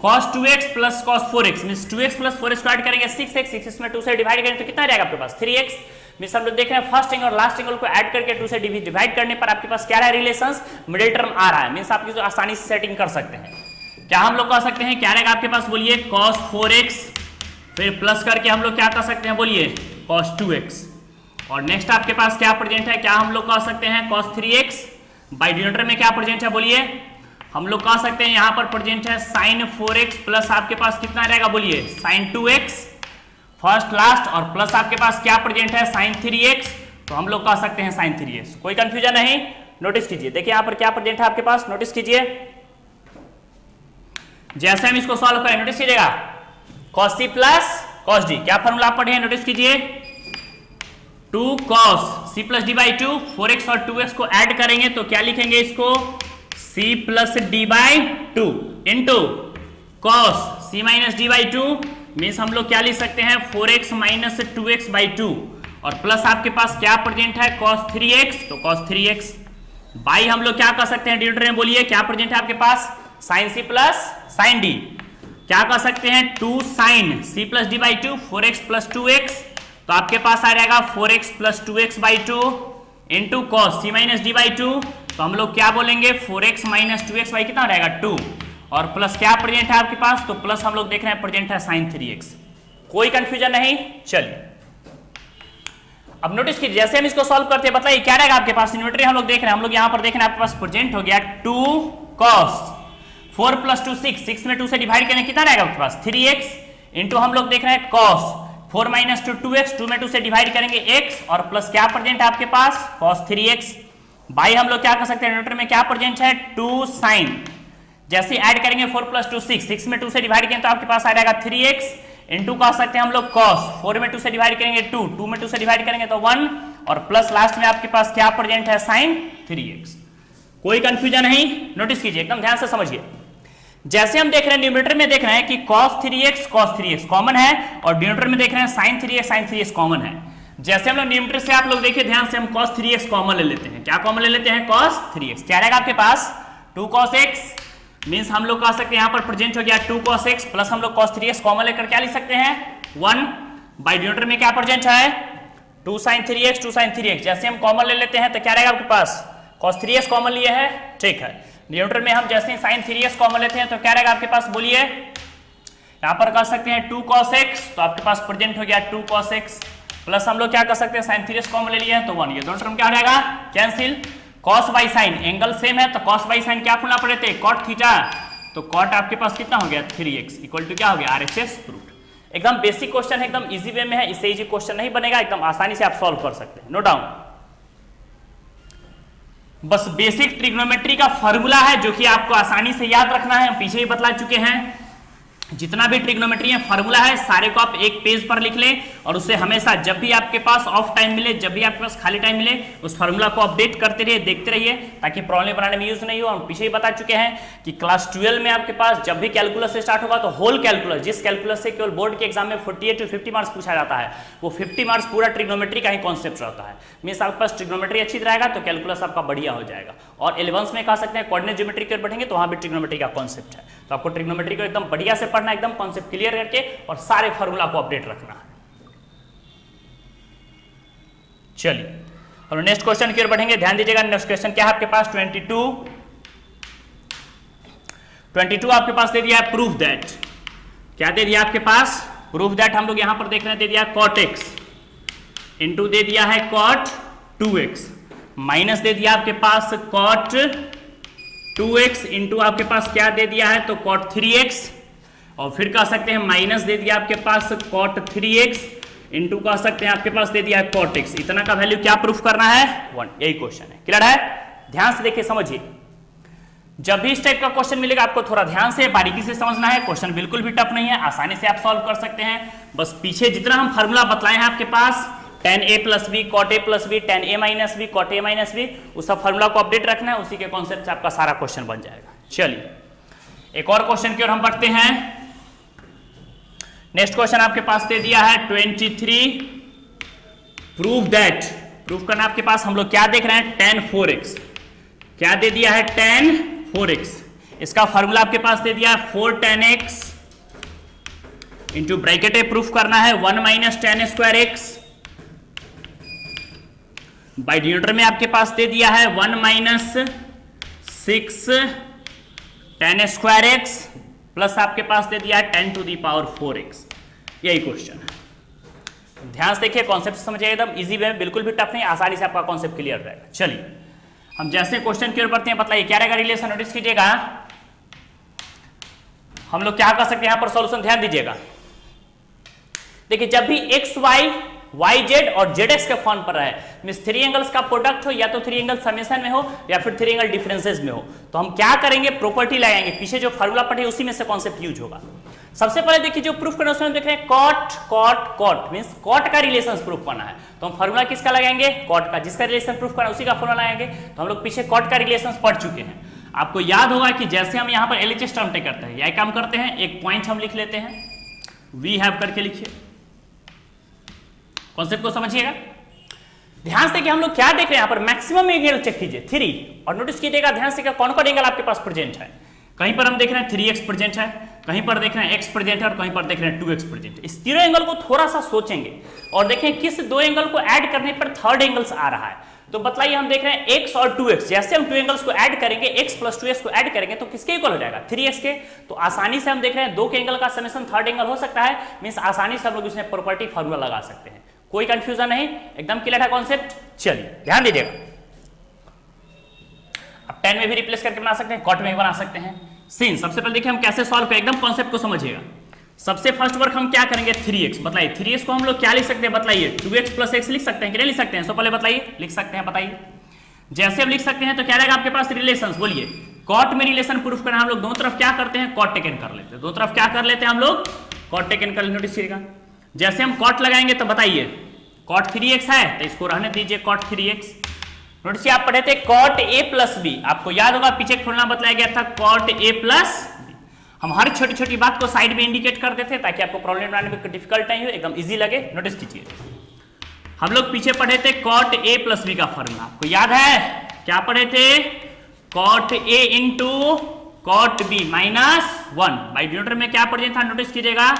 cos 2x plus cos 4x means 2x plus 4x को ऐड करेंगे 6x, 6 में 2 से डिवाइड करेंगे तो कितना रहेगा आपके पास 3x। मींस हम लोग देख रहे हैं फर्स्ट एंगल और लास्ट एंगल को ऐड करके 2 से डिवाइड करने पर आपके पास क्या रहा है, रिलेशंस मिडिल टर्म आ रहा है। मींस आप इसको आसानी से सेटिंग कर सकते हैं। क्या हम लोग कर सकते हैं, क्या रहेगा आपके पास बोलिए, cos 4x, फिर प्लस करके हम लोग क्या कर सकते हैं बोलिए, cos 2x, और नेक्स्ट आपके पास क्या प्रेजेंट है, क्या हम लोग कह सकते हैं cos 3x, बाय डिनोमिनेटर में क्या प्रेजेंट है बोलिए, हम लोग कह सकते हैं यहां पर प्रेजेंट है sin 4x प्लस आपके पास कितना रहेगा बोलिए sin 2x फर्स्ट लास्ट, और प्लस आपके पास क्या प्रेजेंट है sin 3x, तो हम लोग कह सकते हैं sin 3x। कोई कंफ्यूजन नहीं, नोटिस कीजिए, देखिए यहां पर क्या प्रेजेंट है आपके पास, नोटिस कीजिए। जैसे हम इसको सॉल्व करें, नोटिस कीजिएगा, cos c plus cos d, क्या फॉर्मूला पढ़े हैं, नोटिस कीजिए, 2 cos c plus D by 2, 4x और 2x को ऐड करेंगे तो क्या लिखेंगे इसको, c plus D by 2 into cos c minus D by 2, means हम लोग क्या लिख सकते हैं 4x माइनस 2x बाई 2, और प्लस आपके पास क्या प्रेजेंट है cos 3x, तो cos 3x बाई हम लोग क्या कर सकते हैं डिनोमिनेटर में बोलिए, क्या प्रेजेंट है आपके पास sin c plus sin d, क्या कर सकते हैं 2 sin c plus D by 2, 4x plus 2x, तो आपके पास आ जाएगा 4x plus 2x by 2 into cos c minus D by 2, तो हम लोग क्या बोलेंगे 4x माइनस 2x बाई कितना रहेगा 2, और प्लस क्या प्रेजेंट है आपके पास, तो प्लस हम लोग देख रहे हैं प्रेजेंट है sin 3x। कोई कंफ्यूजन नहीं, चलिए अब नोटिस कीजिए, जैसे हम इसको सॉल्व करते हैं बताइए क्या रहेगा आपके पास, न्यूमेरेटर हम लोग देख रहे हैं, हम लोग यहां पर देख रहे हैं आपके पास प्रेजेंट हो गया 2 cos 4 प्लस 2 6, 6 में 2 से डिवाइड करें कितना रहेगा आपके पास 3x, इंटू हम लोग देख रहे हैं cos 4 माइनस 2x, 2 में 2 से डिवाइड करेंगे x, और प्लस क्या प्रेजेंट है आपके पास cos 3x, बाई हम लोग क्या कर सकते हैं न्यूमेरेटर में क्या प्रेजेंट है 2 sin, जैसे ऐड करेंगे 4 प्लस 2 6, 6 में 2 से डिवाइड करेंगे तो आपके पास आ जाएगा 3x, इंटू कह सकते हैं हम लोग cos 4 में 2 से डिवाइड करेंगे 2, 2 में 2 से डिवाइड करेंगे तो 1, और प्लस लास्ट में आपके पास क्या प्रेजेंट है sin 3x। कोई कंफ्यूजन नहीं, नोटिस कीजिए, एकदम ध्यान से समझिए। जैसे हम देख रहे हैं न्यूमेरेटर में देख रहे हैं कि cos 3x कॉमन है, और डिनोमिनेटर में देख रहे हैं sin 3x कॉमन है। जैसे हम लोग न्यूमेरेटर से आप लोग देखिए ध्यान से, हम cos 3x कॉमन ले लेते हैं, क्या कॉमन ले लेते हैं cos 3x, क्या रहेगा आपके पास 2 cos x, मींस हम लोग कह सकते हैं यहां पर प्रेजेंट हो गया 2 cos x, प्लस हम लोग cos 3x कॉमन लेकर क्या लिख सकते हैं 1, बाई डिनोमिनेटर में क्या प्रेजेंट है 2 sin 3x, जैसे हम कॉमन ले लेते हैं तो क्या रहेगा आपके पास cos 3x कॉमन लिए है, ठीक है। डिनोमिनेटर में हम जैसे ही sin 3x कॉमन लेते हैं तो क्या रहेगा आपके पास बोलिए, यहां पर कह सकते हैं 2 cos x, तो आपके पास प्रेजेंट हो गया 2 cos x, प्लस हम लोग क्या कर सकते हैं sin 3x कॉमन ले लिया है तो 1, ये दोनों टर्म क्या हो जाएगा cancel, cos by sin angle same है तो cos बाई sin क्या फॉर्मूला पढ़े थे cot थीटा, तो cot आपके पास कितना हो गया 3x इक्वल टू क्या हो गया RHS प्रूफ। एकदम बेसिक क्वेश्चन है, एकदम इजी वे में है, इससे इजी क्वेश्चन नहीं बनेगा, एकदम आसानी से आप सॉल्व कर सकते हैं, नो डाउट। बस बेसिक ट्रिग्नोमेट्री का फॉर्मूला है जो कि आपको आसानी से याद रखना है, हम पीछे ही बतला चुके हैं। जितना भी ट्रिग्नोमेट्री है फॉर्मूला है सारे को आप एक पेज पर लिख लें, और उससे हमेशा जब भी आपके पास ऑफ टाइम मिले, जब भी आपके पास खाली टाइम मिले, उस फार्मूला को अपडेट करते रहिए, देखते रहिए, ताकि प्रॉब्लम बनाने में यूज नहीं हो। हम पीछे ही बता चुके हैं कि क्लास 12 में आपके पास जब भी कैलकुलस से स्टार्ट होगा तो होल कैलकुलस, जिस कैलकुलस से केवल बोर्ड के एग्जाम में 48 to 50 मार्क्स पूछा जाता है, वो 50 मार्क्स पूरा ट्रिग्नोमेट्री का ही कॉन्सेप्ट रहता है। मींस आपके पास ट्रिग्नोमेट्री अच्छी रहेगा तो कैलकुलस आपका बढ़िया हो जाएगा। और 11th में कह सकते हैं कोऑर्डिनेट ज्योमेट्री की ओर बढ़ेंगे तो वहां भी ट्रिग्नोमेट्री का कॉन्सेप्ट है, तो आपको ट्रिग्नोमेट्री को एकदम बढ़िया से पढ़ना, एकदम कॉन्सेप्ट क्लियर करके और सारे फार्मूला को अपडेट रखना है। चलिए और नेक्स्ट क्वेश्चन की ओर बढ़ेंगे, ध्यान दीजिएगा। नेक्स्ट क्वेश्चन क्या है आपके पास 22 आपके पास दे दिया है प्रूफ दैट, क्या दे दिया आपके पास प्रूफ दैट, हम लोग यहां पर देख रहे हैं दे दिया cot x इंटू दे दिया है cot 2x माइनस दे दिया आपके पास cot 2x इंटू आपके पास क्या दे दिया है तो cot 3x, और फिर कह सकते हैं माइनस दे दिया आपके पास cot 3x इंटू कह सकते हैं आपके पास दे दिया है cot x। इतना का वैल्यू क्या प्रूफ करना है 1, यही क्वेश्चन है। क्लियर है, ध्यान से देखिए समझिए। जब भी इस टाइप का क्वेश्चन मिलेगा आपको थोड़ा ध्यान से बारीकी से समझना है, क्वेश्चन बिल्कुल भी टफ नहीं है, आसानी से आप सॉल्व कर सकते हैं। बस पीछे जितना हम फार्मूला बतलाए हैं आपके पास tan a plus b cot a plus b tan a minus b cot a minus b, उस सब फार्मूला को अपडेट रखना है, उसी के कॉन्सेप्ट से आपका सारा क्वेश्चन बन जाएगा। चलिए एक और क्वेश्चन की ओर हम बढ़ते हैं। नेक्स्ट क्वेश्चन आपके पास दे दिया है 23 प्रूव दैट। प्रूफ करना आपके पास हम लोग क्या देख रहे हैं tan 4x। क्या दे दिया है tan 4x। इसका फॉर्मूला आपके पास दे दिया है 4 tan x इंटू ब्रैकेट है प्रूफ करना है 1 minus tan square x by denominator में आपके पास दे दिया है 1 minus 6 tan square x plus आपके पास दे दिया है 10 टू दी पावर 4x। यही क्वेश्चन है। ध्यान से देखिए, कॉन्सेप्ट समझिए, एकदम इजी वे में, बिल्कुल भी टफ नहीं, आसानी से आपका कॉन्सेप्ट क्लियर रहेगा। चलिए हम जैसे क्वेश्चन की ओर बढ़ते हैं, बताइए क्या रहेगा रिलेशन। नोटिस कीजिएगा हम लोग क्या कर सकते हैं यहां पर सॉल्यूशन, ध्यान दीजिएगा। देखिए जब भी एक्स वाई वाई जेड और जेड एक्स के फॉर्म पर रहे, मींस थ्री एंगल्स का प्रोडक्ट हो या तो थ्री एंगल समेशन में हो या फिर थ्री एंगल डिफरेंसेस में हो, तो हम क्या करेंगे प्रॉपर्टी लगाएंगे। पीछे जो फॉर्मूला पढ़े उसी में से कॉन्सेप्ट यूज होगा। सबसे पहले देखिए जो प्रूफ करना उसमें देख रहे हैं cot cot cot, means cot का रिलेशन प्रूफ करना है तो हम फॉर्मूला किसका लगाएंगे, कॉट का। जिसका रिलेशन प्रूफ करना उसी का फॉर्मूला लगाएंगे। तो हम लोग पीछे कॉट का रिलेशन पढ़ चुके हैं। आपको याद होगा कि जैसे हम यहाँ पर एलएचएस टर्म टेक करते हैं, यही काम करते हैं, एक पॉइंट हम लिख लेते हैं, वी हैव करके लिखिए। कॉन्सेप्ट को समझिएगा ध्यान से कि हम लोग क्या देख रहे हैं यहाँ पर, मैक्सिमम एंगल चेक कीजिए 3, और नोटिस कीजिएगा ध्यान से कौन कौन एंगल आपके पास प्रेजेंट है। कहीं पर हम देख रहे हैं 3x प्रेजेंट है, कहीं पर देख रहे हैं x प्रेजेंट है और कहीं पर देख रहे हैं 2x प्रेजेंट है। इस तीनों एंगल को थोड़ा सा सोचेंगे और देखें किस दो एंगल को ऐड करने पर थर्ड एंगल्स आ रहा है। तो बताइए हम देख रहे हैं x और 2x, जैसे हम 2 एंगल्स को ऐड करेंगे, x प्लस 2x को ऐड करेंगे तो किसके इक्वल हो जाएगा, 3x के। तो आसानी से हम देख रहे हैं दो के एंगल का समेशन थर्ड एंगल हो सकता है, मींस आसानी से हम लोग इसमें प्रॉपर्टी फॉर्मूला लगा सकते हैं। कोई कंफ्यूजन नहीं, एकदम क्लियर है कॉन्सेप्ट। चलिए ध्यान दीजिएगा, अब tan में भी रिप्लेस करके बना सकते हैं, cot में भी बना सकते हैं। सीन सबसे पहले देखिए हम कैसे सॉल्व करें, एकदम कॉन्सेप्ट को समझिएगा। सबसे फर्स्ट वर्क हम क्या करेंगे 3x, बताइए 3x को हम लोग क्या लिख सकते हैं, बताइए 2x प्लस x लिख सकते हैं कि नहीं लिख सकते हैं। सो पहले बताइए लिख सकते हैं, बताइए। जैसे हम लिख सकते हैं तो क्या रहेगा आपके पास रिलेशन, बोलिए। कॉट में रिलेशन प्रूफ करना हम लोग दोनों तरफ क्या करते हैं, कॉट टेकन कर लेते हैं। दोनों तरफ क्या कर लेते हैं हम लोग, कॉट टेकन कर लेते। नोटिस कीजिएगा जैसे हम कॉट लगाएंगे तो बताइए कॉट 3x है तो इसको रहने दीजिए कॉट 3x। नोटिस आप पढ़े थे कॉट a प्लस बी, आपको याद होगा पीछे एक फॉर्मूला बताया गया था कॉट a प्लस बी। हम हर छोटी छोटी बात को साइड में इंडिकेट कर देते ताकि आपको प्रॉब्लम बनाने में डिफिकल्ट नहीं हो, एकदम इजी लगे। नोटिस कीजिए हम लोग पीछे पढ़े थे कॉट a प्लस बी का फॉर्मूला, आपको याद है क्या पढ़े थे, cot a into cot b minus 1 by denominator में क्या प्रेजेंट था, नोटिस कीजिएगा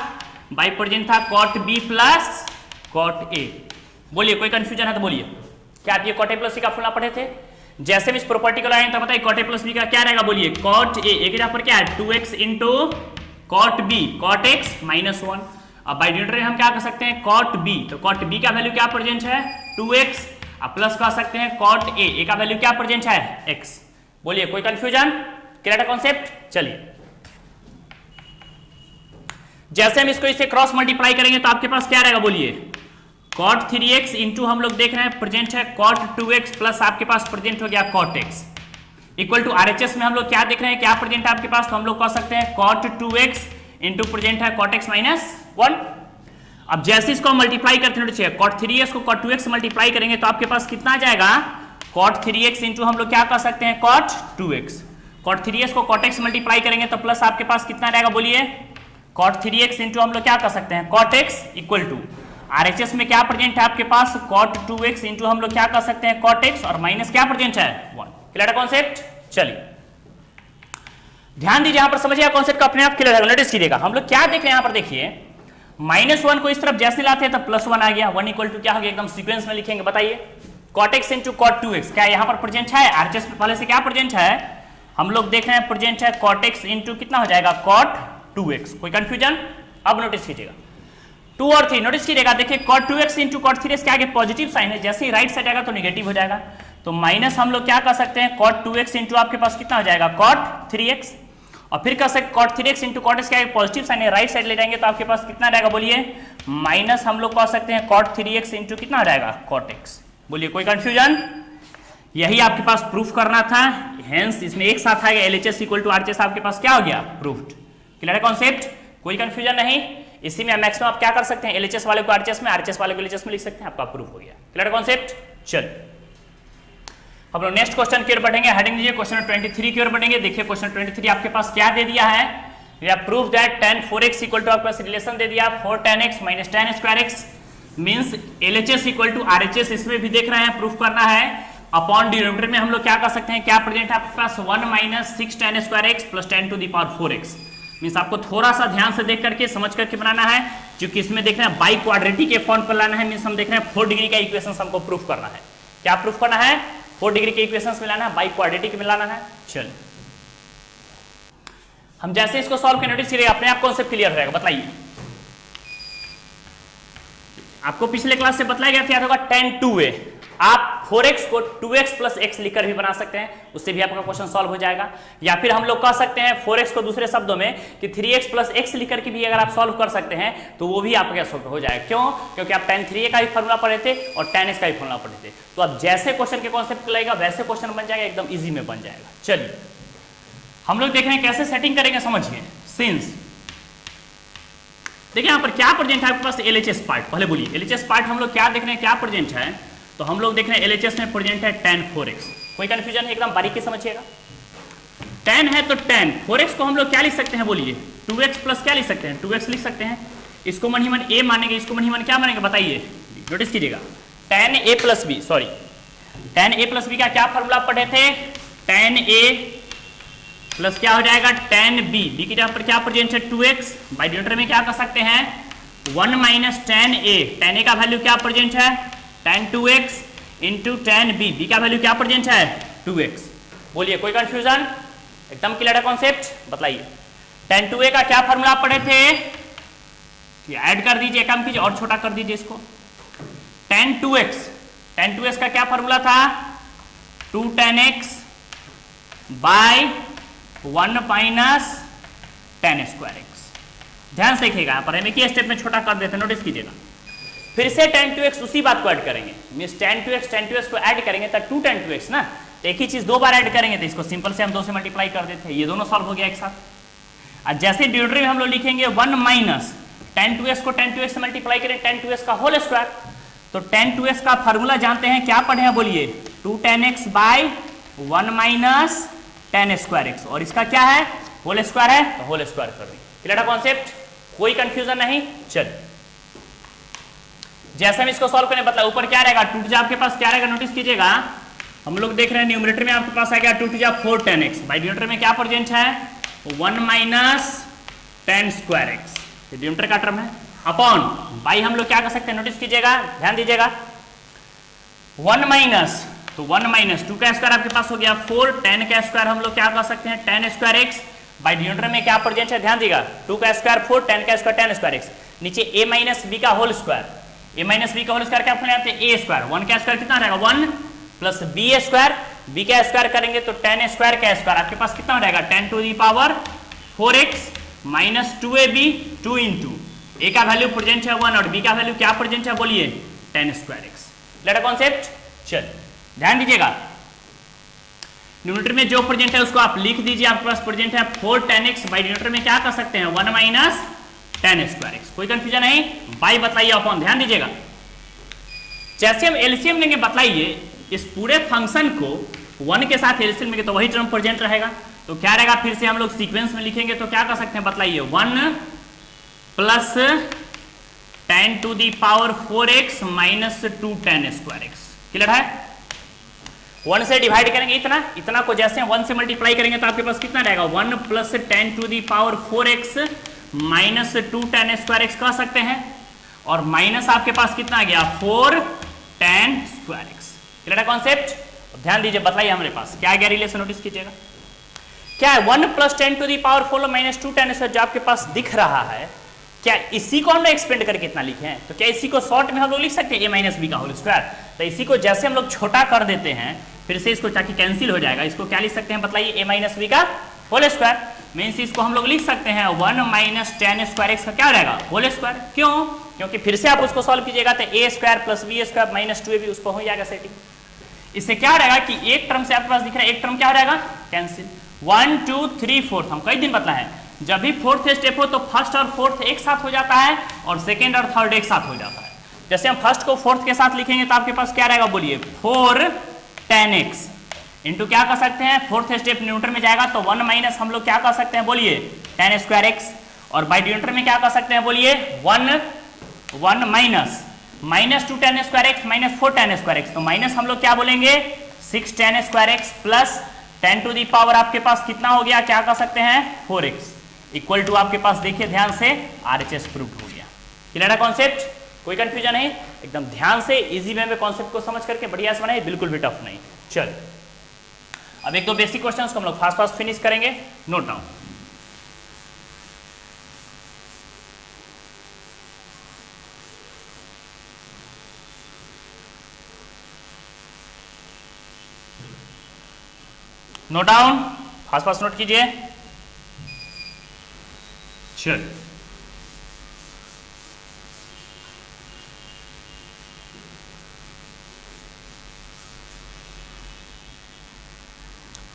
बाई प्रेजेंट था cot b plus cot a। बोलिए कोई कंफ्यूजन है तो बोलिए, क्या आप ये कॉट a प्लस b का फॉर्मूला पढ़े थे। जैसे भी इस प्रॉपर्टी को लगाएंगे तो बताइए कॉट a प्लस b का क्या रहेगा, बोलिए कॉट a, एक यहाँ पर क्या है 2x into cot b cot x minus 1। अब बाई डिनोमिनेटर हम क्या कर सकते हैं कॉट b, तो कॉट b का वैल्यू क्या प्रेजेंट है 2x, अब प्लस कर सकते हैं कॉट a का वैल्यू क्या प्रेजेंट है x। बोलिए कोई कंफ्यूजन, क्लियर है कॉन्सेप्ट। चलिए जैसे हम इसको इसे क्रॉस मल्टीप्लाई करेंगे तो आपके पास क्या रहेगा, बोलिए कॉट 3x इंटू हम लोग देख रहे हैं प्रेजेंट है कॉट 2x प्लस आपके पास प्रेजेंट हो गया cot x equal to RHS में हम लोग क्या देख रहे हैं क्या प्रेजेंट है आपके पास, तो हम लोग कह सकते हैं कॉट 2x इंटू प्रेजेंट है कॉट x माइनस 1। अब जैसे इसको मल्टीप्लाई करते हैं कॉट 3x को कॉट 2x मल्टीप्लाई करेंगे तो आपके पास कितना आ जाएगा, कॉट 3x इंटू हम लोग क्या कर सकते हैं कॉट 2x। कॉट 3x को कॉट x मल्टीप्लाई करेंगे तो प्लस आपके पास कितना रहेगा, बोलिए कॉट 3x इंटू हम लोग क्या कर सकते हैं cot x equal to RHS में क्या प्रेजेंट है आपके पास कॉट 2x इंटू हम लोग क्या कर सकते हैं कॉट x और माइनस क्या प्रेजेंट है 1। क्लियर है कॉन्सेप्ट। चलिए ध्यान दीजिए यहां पर समझिए कॉन्सेप्ट का अपने आप क्लियर है। नोटिस कीजिएगा हम लोग क्या देख रहे हैं यहां पर, देखिए -1 को इस तरफ जैसे लाते हैं तो +1 आ गया, 1 इक्वल टू क्या हो गया, एकदम सीक्वेंस में लिखेंगे। बताइए cot x into cot 2x क्या यहां पर प्रेजेंट है, RHS में पहले से क्या प्रेजेंट है, हम लोग देख रहे हैं प्रेजेंट है कॉट x इंटू कितना हो जाएगा कॉट 2x। कोई कंफ्यूजन। अब नोटिस कीजिएगा 2 और 3, नोटिस कीजिएगा देखिए cot 2x into cot 3x के आगे पॉजिटिव साइन है, जैसे ही राइट साइड आएगा तो नेगेटिव हो जाएगा। तो माइनस हम लोग क्या कर सकते हैं कॉट 2x इंटू आपके पास कितना हो जाएगा कॉट 3x, और फिर कर सकते cot 3x into cot x के आगे पॉजिटिव साइन है, राइट साइड ले जाएंगे तो आपके पास कितना रहेगा, बोलिए माइनस हम लोग कह सकते हैं कॉट 3x इंटू कितना हो जाएगा कॉट x। बोलिए कोई कंफ्यूजन। यही आपके पास प्रूफ करना था, हेंस इसमें एक साथ आ गया LHS इक्वल टू RHS, आपके पास क्या हो गया प्रूफ्ड। क्लियर है कॉन्सेप्ट, कोई कंफ्यूजन नहीं। इसी में मैक्सिमम आप क्या कर सकते हैं LHS वाले को RHS में, RHS वाले को LHS में लिख सकते हैं, आपका प्रूफ हो गया। Clear concept. चल हम लोग नेक्स्ट क्वेश्चन की ओर बढ़ेंगे। हेडिंग दीजिए क्वेश्चन 23 की ओर बढ़ेंगे। देखिए क्वेश्चन 23 आपके पास क्या दे दिया है, या prove that tan 4x equal to आपके पास रिलेशन दे दिया 4 tan x minus tan square x means LHS equal to RHS, इसमें भी देख रहे हैं प्रूफ करना है। अपॉन डिनोमिनेटर में हम लोग क्या कर सकते हैं, क्या प्रेजेंट है आपके पास 1 minus 6 tan square x plus 10 to the power 4x। Means आपको थोड़ा सा ध्यान से देख करके समझ करके बनाना है, क्योंकि इसमें देख रहे हैं बाई क्वाड्रेटिक के फॉर्म पर लाना है। मीन्स हम देख रहे हैं 4 डिग्री का इक्वेशन हमको प्रूफ करना है। क्या प्रूफ करना है, 4 डिग्री के इक्वेशंस में लाना है, बाई क्वाड्रेटिक में लाना है। चलिए हम जैसे इसको सॉल्व करने नोटिस करिए अपने आप कॉन्सेप्ट क्लियर रहेगा। बताइए, आपको पिछले क्लास से बताया गया था, याद होगा tan 2a, आप 4x को 2x प्लस x लिखकर भी बना सकते हैं, उससे भी आपका क्वेश्चन सॉल्व हो जाएगा। या फिर हम लोग कह सकते हैं 4x को दूसरे शब्दों में कि 3x प्लस x लिखकर के भी अगर आप सॉल्व कर सकते हैं तो वो भी आपका सॉल्व हो जाएगा। क्यों, क्योंकि आप tan 3a का भी फॉर्मूला पढ़े थे और tan x का भी फॉर्मूला पढ़े थे। तो अब जैसे क्वेश्चन के कॉन्सेप्ट लगेगा वैसे क्वेश्चन बन जाएगा, एकदम ईजी में बन जाएगा। चलिए हम लोग देख रहे हैं कैसे सेटिंग करेंगे, समझिए। सिंस देखिए यहाँ पर क्या प्रेजेंट है आपके पास, LHS पार्ट। पहले बोलिए LHS पार्ट हम लोग क्या देख रहे हैं, क्या प्रेजेंट है, तो हम लोग देख रहे हैं LHS में प्रेजेंट है tan 4x। कोई कंफ्यूजन है, एकदम बारीकी समझिएगा। tan है तो tan 4x को हम लोग क्या लिख सकते हैं, बोलिए 2x प्लस क्या लिख सकते हैं, 2x लिख सकते हैं। इसको मन ही मन a मानेंगे, इसको मन ही मन क्या मानेंगे, बताइए, नोटिस कीजिएगा। tan a plus b, sorry tan a plus b का क्या फॉर्मूला पढ़े थे, tan a प्लस क्या हो जाएगा tan b, b की जगह पर क्या प्रेजेंट है 2x, बाई डिनोमिनेटर में क्या कर सकते हैं 1 माइनस tan a का वैल्यू क्या प्रेजेंट है tan 2x into tan b, b का वैल्यू क्या प्रेजेंट है 2x। बोलिए कोई कंफ्यूजन, एकदम क्लियर है कॉन्सेप्ट, बताइए। tan 2a का क्या फॉर्मूला पढ़े थे, ऐड कर दीजिए, कम कीजिए और छोटा कर दीजिए इसको। tan 2x का क्या फॉर्मूला था 2 tan x by 1 minus tan square x। ध्यान से देखिएगा, यहाँ पर हम एक ही स्टेप में छोटा कर देते हैं, नोटिस कीजिएगा। फिर से tan 2x उसी बात को ऐड करेंगे, मींस tan 2x को ऐड करेंगे तो 2 tan 2x ना, तो एक ही चीज दो बार ऐड करेंगे तो इसको सिंपल से हम 2 से मल्टीप्लाई कर देते हैं, ये दोनों सॉल्व हो गया एक साथ। और जैसे डिनोमिनेटर में हम लोग लिखेंगे 1 माइनस tan 2x को tan 2x से मल्टीप्लाई करें tan 2x का होल स्क्वायर, तो tan 2x का फॉर्मूला जानते हैं, क्या पढ़े हैं बोलिए 2 tan x by 1 minus tan square x, और इसका क्या है होल स्क्वायर है, तो होल स्क्वायर कर देंगे। क्लियर है कॉन्सेप्ट, कोई कंफ्यूजन नहीं। चल जैसे हम इसको सॉल्व करने बतला, ऊपर क्या रहेगा 2 टू आपके पास क्या रहेगा, नोटिस कीजिएगा। हम लोग देख रहे हैं न्यूमरेटर में आपके पास आएगा 2 to 4 tan x, by denominator में क्या प्रेजेंट है 1 माइनस tan स्क्वायर x, ये डिनोमिनेटर का टर्म है। अपॉन बाई हम लोग क्या कर सकते हैं, नोटिस कीजिएगा, ध्यान दीजिएगा। 1 माइनस, तो 1 माइनस 2 का स्क्वायर आपके पास हो गया 4, tan का स्क्वायर हम लोग क्या कर सकते हैं tan square x, by denominator में क्या प्रेजेंट है, ध्यान दीजिएगा 2 का स्क्वायर 4, tan का स्क्वायर tan स्क्वायर x, नीचे a माइनस b का whole square, a minus b का होल स्क्वायर क्या फॉर्मूला आते हैं a स्क्वायर, 1 का स्क्वायर कितना रहेगा 1 प्लस b स्क्वायर, b का स्क्वायर करेंगे तो tan स्क्वायर का स्क्वायर आपके पास कितना रहेगा 10 to the power 4x minus 2ab 2 into a का वैल्यू प्रेजेंट है 1 और b का वैल्यू क्या प्रेजेंट है, बोलिए tan square x। Clear concept, चल ध्यान दीजिएगा। न्यूमरेटर में जो प्रेजेंट है उसको आप लिख दीजिए, आपके पास प्रेजेंट है 4 tan x, बाई डिनोमिनेटर में क्या कर सकते हैं 1 माइनस tan स्क्वायर x। कोई कंफ्यूजन नहीं, बाई बताइए अपॉन, ध्यान दीजिएगा। जैसे हम एलसीएम लेंगे, बताइए इस पूरे फंक्शन को 1 के साथ एलसीएम लेंगे तो वही टर्म प्रेजेंट रहेगा, तो क्या रहेगा, फिर से हम लोग सीक्वेंस में लिखेंगे तो क्या कर सकते हैं, बताइए 1 plus tan to the power 4x minus 2 tan square x। Clear है, 1 से डिवाइड करेंगे इतना को जैसे 1 से मल्टीप्लाई करेंगे तो आपके पास कितना रहेगा 1 plus tan to the power 4x minus 2 tan square x कह सकते हैं, और माइनस आपके पास कितना आ गया 4 tan स्क्वायर x। क्लियर है कॉन्सेप्ट, ध्यान दीजिए, बताइए हमारे पास क्या गया रिलेशन, नोटिस कीजिएगा। क्या है 1 plus tan to the power 4 minus 2 tan square जो आपके पास दिख रहा है, क्या इसी को हम लोग एक्सपेंड करके कितना लिखे हैं, तो क्या इसी को शॉर्ट में हम लोग लिख सकते हैं a माइनस बी का होल स्क्वायर, तो इसी को जैसे हम लोग छोटा कर देते हैं फिर से इसको ताकि कैंसिल हो जाएगा, इसको क्या लिख सकते हैं, बताइए a माइनस बी का होल स्क्वायर, मीन्स इसको हम लोग लिख सकते हैं 1 माइनस tan स्क्वायर x का क्या रहेगा होल स्क्वायर। क्यों, क्योंकि फिर से आप उसको सॉल्व कीजिएगा तो a square plus b square minus 2ab उसको हो जाएगा सेटिंग। इससे क्या रहेगा कि एक टर्म से आपके पास दिख रहा है, एक टर्म क्या हो जाएगा कैंसिल। 1 2 3 4 हम कई दिन बतला है, जब भी फोर्थ स्टेप हो तो फर्स्ट और फोर्थ एक साथ हो जाता है और सेकेंड और थर्ड एक साथ हो जाता है। जैसे हम फर्स्ट को फोर्थ के साथ लिखेंगे तो आपके पास क्या रहेगा, बोलिए 4 tan x इंटू क्या कर सकते हैं, फोर्थ स्टेप न्यूमरेटर में जाएगा तो 1 माइनस हम लोग क्या कर सकते हैं बोलिए tan स्क्वायर एक्स, और बाई डिनोमिनेटर में क्या कर सकते हैं बोलिए 1 minus 2 tan square x minus 4 tan square x, तो माइनस हम लोग क्या बोलेंगे 6 tan square x plus 10 to the power आपके पास कितना हो गया, क्या कर सकते हैं 4x इक्वल टू आपके पास देखिए ध्यान से RHS प्रूफ हो गया। क्लियर है कॉन्सेप्ट, कोई कंफ्यूजन नहीं, एकदम ध्यान से इजी वे में कॉन्सेप्ट को समझ करके बढ़िया से बनाइए, बिल्कुल भी टफ नहीं। चल अब एक दो बेसिक क्वेश्चंस को हम लोग फास्ट फिनिश करेंगे, note down. Note down, fast note कीजिए। चल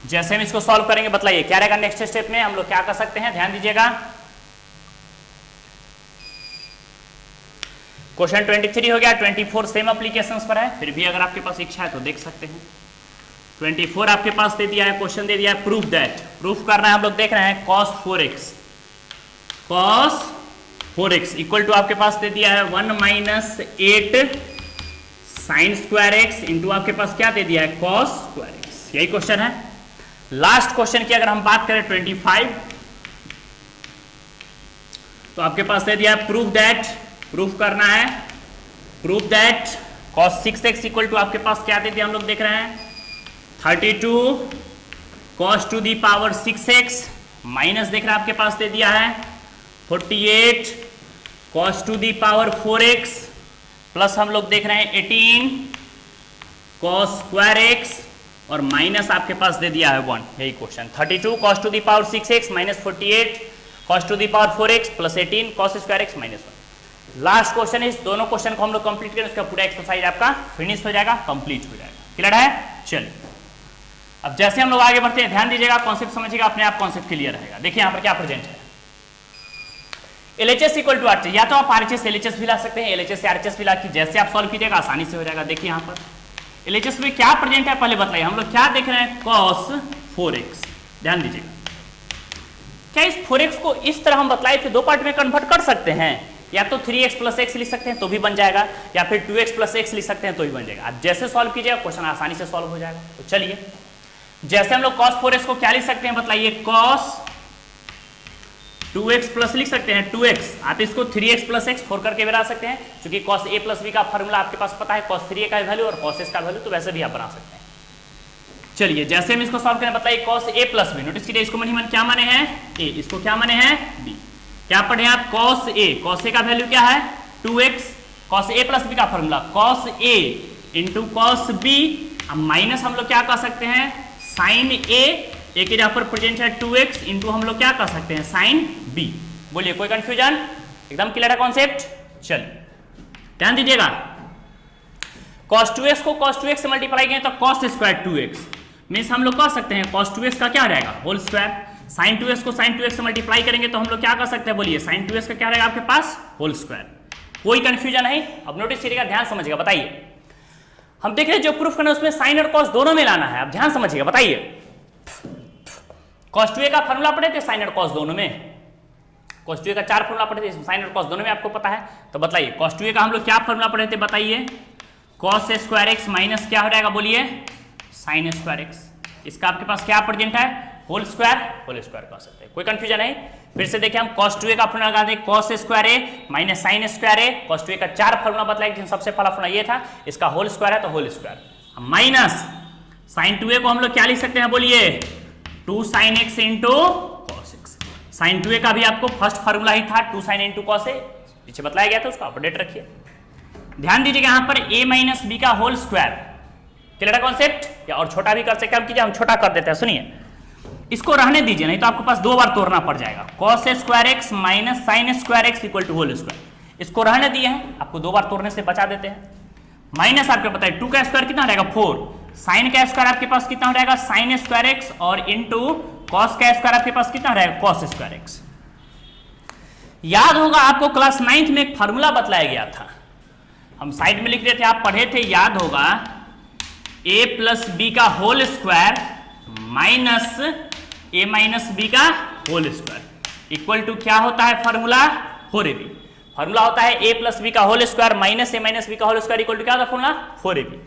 जैसे हम इसको सॉल्व करेंगे बतलाइए क्या रहेगा नेक्स्ट स्टेप में, हम लोग क्या कर सकते हैं, ध्यान दीजिएगा। क्वेश्चन 23 हो गया, 24 सेम एप्लीकेशंस पर है, फिर भी अगर आपके पास इच्छा है तो देख सकते हैं। 24 आपके पास दे दिया है, क्वेश्चन दे दिया है प्रूफ दैट, प्रूफ करना है, हम लोग देख रहे हैं cos 4x इक्वल टू आपके पास दे दिया है 1 minus 8 sign square x into आपके पास क्या दे दिया है cos स्क्वायर एक्स, यही क्वेश्चन है। लास्ट क्वेश्चन की अगर हम बात करें 25, तो आपके पास दे दिया है प्रूफ दैट, प्रूफ करना है proof that cos 6x equal to आपके पास क्या दे दिया, हम लोग देख रहे हैं 32 cos to the power 6x minus देख रहे हैं आपके पास दे दिया है 48 cos to the power 4x plus हम लोग देख रहे हैं 18 cos स्क्वायर x और माइनस आपके पास दे दिया है 1, यही question 32 cos to the power 6x minus 48 cos to the power 4x plus 18 cos square x minus 1। Last question इस दोनों क्वेश्चन को हम लोग कंप्लीट करें, उसका पूरा एक्सरसाइज आपका फिनिश हो जाएगा, कंप्लीट हो जाएगा। क्लियर है, चलिए अब जैसे हम लोग आगे बढ़ते हैं ध्यान दीजिएगा, कॉन्सेप्ट समझिएगा, अपने आप कॉन्सेप्ट क्लियर रहेगा। देखिए यहाँ पर क्या प्रेजेंट है, LHS इक्वल टू RHS, या तो आप RHS LHS भी ला सकते हैं, LHS से RHS भी ला के जैसे आप सॉल्व कीजिएगा आसानी से हो जाएगा। देखिए यहाँ पर LHS में क्या प्रेजेंट है पहले बताइए, हम लोग क्या देख रहे हैं cos 4x, ध्यान दीजिएगा। क्या इस 4x को इस तरह हम बतलाए थे दो पार्ट में कन्वर्ट कर सकते हैं, या तो 3x प्लस x लिख सकते हैं तो भी बन जाएगा, या फिर 2x प्लस x लिख सकते हैं तो भी बन जाएगा। आप जैसे सॉल्व कीजिएगा क्वेश्चन आसानी से सॉल्व हो जाएगा। तो चलिए जैसे हम लोग cos 4x को क्या लिख सकते हैं बताइए, cos 2x प्लस लिख सकते हैं 2x, आप इसको 3x प्लस x 4 करके बना सकते हैं, क्योंकि cos a प्लस b का फॉर्मूला आपके पास पता है, cos 3a का वैल्यू और cos s का वैल्यू, तो वैसे भी आप बना सकते हैं। चलिए जैसे हम इसको सॉल्व करें बताइए cos a plus b, notice कीजिए इसको मन क्या माने हैं a, इसको क्या माने हैं b, क्या पढ़े आप cos a का वैल्यू क्या है 2x, cos a plus b का formula cos a into cos b, अब माइनस हम लोग क्या कर सकते हैं sin a, एक जगह पर प्रेजेंट है 2x इंटू हम लोग क्या कर सकते हैं sin b। बोलिए कोई कंफ्यूजन, एकदम क्लियर है कॉन्सेप्ट। चलिए ध्यान दीजिएगा, cos 2x को cos 2x से मल्टीप्लाई करें तो cos स्क्वायर 2x मीन्स हम लोग कह सकते हैं cos 2x का क्या रहेगा होल स्क्वायर, sin 2x को sin 2x से मल्टीप्लाई करेंगे तो हम लोग क्या कर सकते हैं बोलिए sin 2x का क्या रहेगा आपके पास होल स्क्वायर। कोई कंफ्यूजन नहीं, अब नोटिस करिएगा, ध्यान समझिएगा। बताइए हम देख रहे हैं जो प्रूफ करना है उसमें साइन और कॉस दोनों में लाना है, अब ध्यान समझिएगा। बताइए cos 2a का फॉर्मूला पढ़े थे साइन और कॉस दोनों में, cos 2a का 4 फॉर्मूला पढ़े थे, साइन और कॉस दोनों में आपको पता है, तो बताइए cos 2a का हम लोग क्या फॉर्मूला पढ़े थे बताइए, cos स्क्वायर एक्स माइनस क्या हो जाएगा बोलिए साइन स्क्वायर एक्स, इसका आपके पास क्या प्रेजेंट है होल स्क्वायर कह सकते हैं। कोई कंफ्यूजन नहीं, फिर से देखिए हम cos 2a का फॉर्मूला लगा दें cos square a minus sine square a, cos 2a का 4 फॉर्मूला बताया, सबसे पहला फॉर्मूला ये था, इसका होल स्क्वायर है तो whole square minus sign 2a को हम लोग क्या लिख सकते हैं बोलिए 2 sin x into cos x, sine 2a का भी आपको फर्स्ट फॉर्मूला ही था 2 sin इंटू cos a, पीछे बताया गया था, उसको अपडेट रखिए। ध्यान दीजिएगा यहाँ पर a माइनस b का होल स्क्वायर, क्लियर है कॉन्सेप्ट, या और छोटा भी कर सकते हैं, हम कीजिए हम छोटा कर देते हैं। सुनिए इसको रहने दीजिए, नहीं तो आपके पास दो बार तोड़ना पड़ जाएगा, cos square x minus sine square x equal to whole square, इसको रहने दिए हैं, आपको दो बार तोड़ने से बचा देते हैं। माइनस आपको पता है 2 का स्क्वायर कितना रहेगा 4, साइन का स्क्वायर आपके पास कितना हो जाएगा साइन स्क्वायर एक्स और इंटू कॉस का स्क्वायर आपके पास कितना रहेगा कॉस स्क्वायर एक्स। याद होगा आपको क्लास 9th में एक फॉर्मूला बतलाया गया था, हम साइड में लिख रहे थे, आप पढ़े थे, याद होगा ए प्लस बी का होल स्क्वायर माइनस ए माइनस बी का होल स्क्वायर इक्वल टू क्या होता है फॉर्मूला 4ab। फॉर्मूला होता है ए प्लस बी का होल स्क्वायर माइनस ए माइनस बी का होल स्क्वायर इक्वल टू क्या होता है फॉर्मूला 4ab।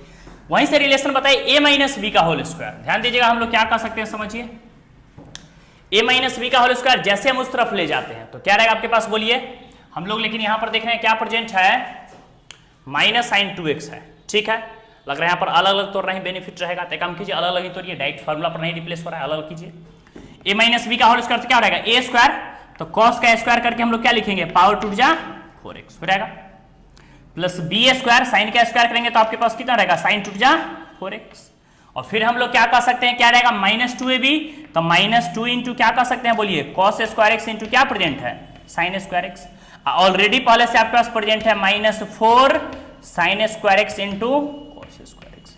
वहीं से रिलेशन बताइए ए माइनस बी का होल स्क्वायर। ध्यान दीजिएगा हम लोग क्या कर सकते हैं समझिए, ए माइनस बी का होल स्क्वायर जैसे हम उस तरफ ले जाते हैं तो क्या रहेगा आपके पास बोलिए हम लोग, लेकिन यहां पर देख रहे हैं क्या प्रेजेंट है माइनस साइन 2x है, ठीक है। लग रहा है यहाँ पर अलग अलग तोड़ना ही बेनिफिट रहेगा, तो काम कीजिए अलग अलग ही तोड़िए, डायरेक्ट फॉर्मूला पर नहीं रिप्लेस हो रहा है, अलग अलग कीजिए। ए माइनस बी का होल स्क्वायर तो क्या हो रहेगा ए स्क्वायर, तो कॉस का स्क्वायर करके हम लोग क्या लिखेंगे पावर टूट जा 4x हो जाएगा, प्लस बी स्क्वायर साइन का स्क्वायर करेंगे तो आपके पास कितना रहेगा साइन टूट जा 4x। और फिर हम लोग क्या कर सकते हैं, क्या रहेगा माइनस 2ab, तो माइनस 2 इंटू क्या कर सकते हैं बोलिए कॉस स्क्वायर एक्स इंटू क्या प्रेजेंट है साइन स्क्वायर एक्स। ऑलरेडी पहले से आपके पास प्रेजेंट है minus 4 sign square x into cos square x.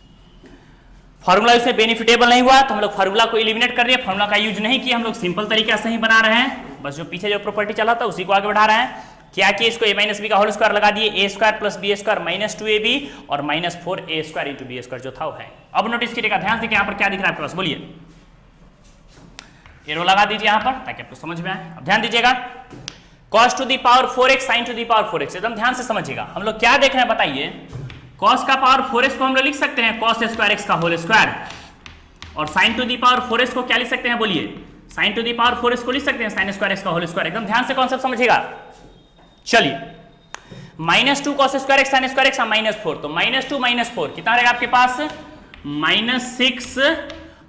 Formula इससे बेनिफिटेबल नहीं हुआ तो हम लोग फॉर्मूला को एलिमिनेट कर रहे हैं, फॉर्मूला का यूज नहीं किया, हम लोग सिंपल तरीके से ही बना रहे हैं, बस जो पीछे जो प्रॉपर्टी चला था उसी को आगे बढ़ा रहे हैं। क्या कि इसको ए माइनस बी का होल स्क्वायर लगा दिए, A square plus B square minus 2ab और minus 4a square into B square जो था वो है। अब नोटिस कीजिएगा ध्यान से कि यहाँ पर क्या दिख रहा है आपके पास बोलिए, एरो लगा दीजिए यहाँ पर ताकि आपको समझ में आए। अब ध्यान दीजिएगा cos to the power 4x sin to the power 4x, एकदम ध्यान से समझिएगा। हम लोग क्या देख रहे हैं बताइए, cos का पावर 4x को हम लोग लिख सकते हैं cos स्क्वायर x का होल स्क्वायर, और sin to the power 4x को क्या लिख सकते हैं बोलिए sin to the power 4x को लिख सकते हैं sin स्क्वायर x का होल स्क्वायर। एकदम ध्यान से कॉन्सेप्ट समझिएगा। चलिए minus 2 cos square x sin square x minus 4, तो माइनस 2 माइनस 4 कितना रहेगा आपके पास माइनस 6,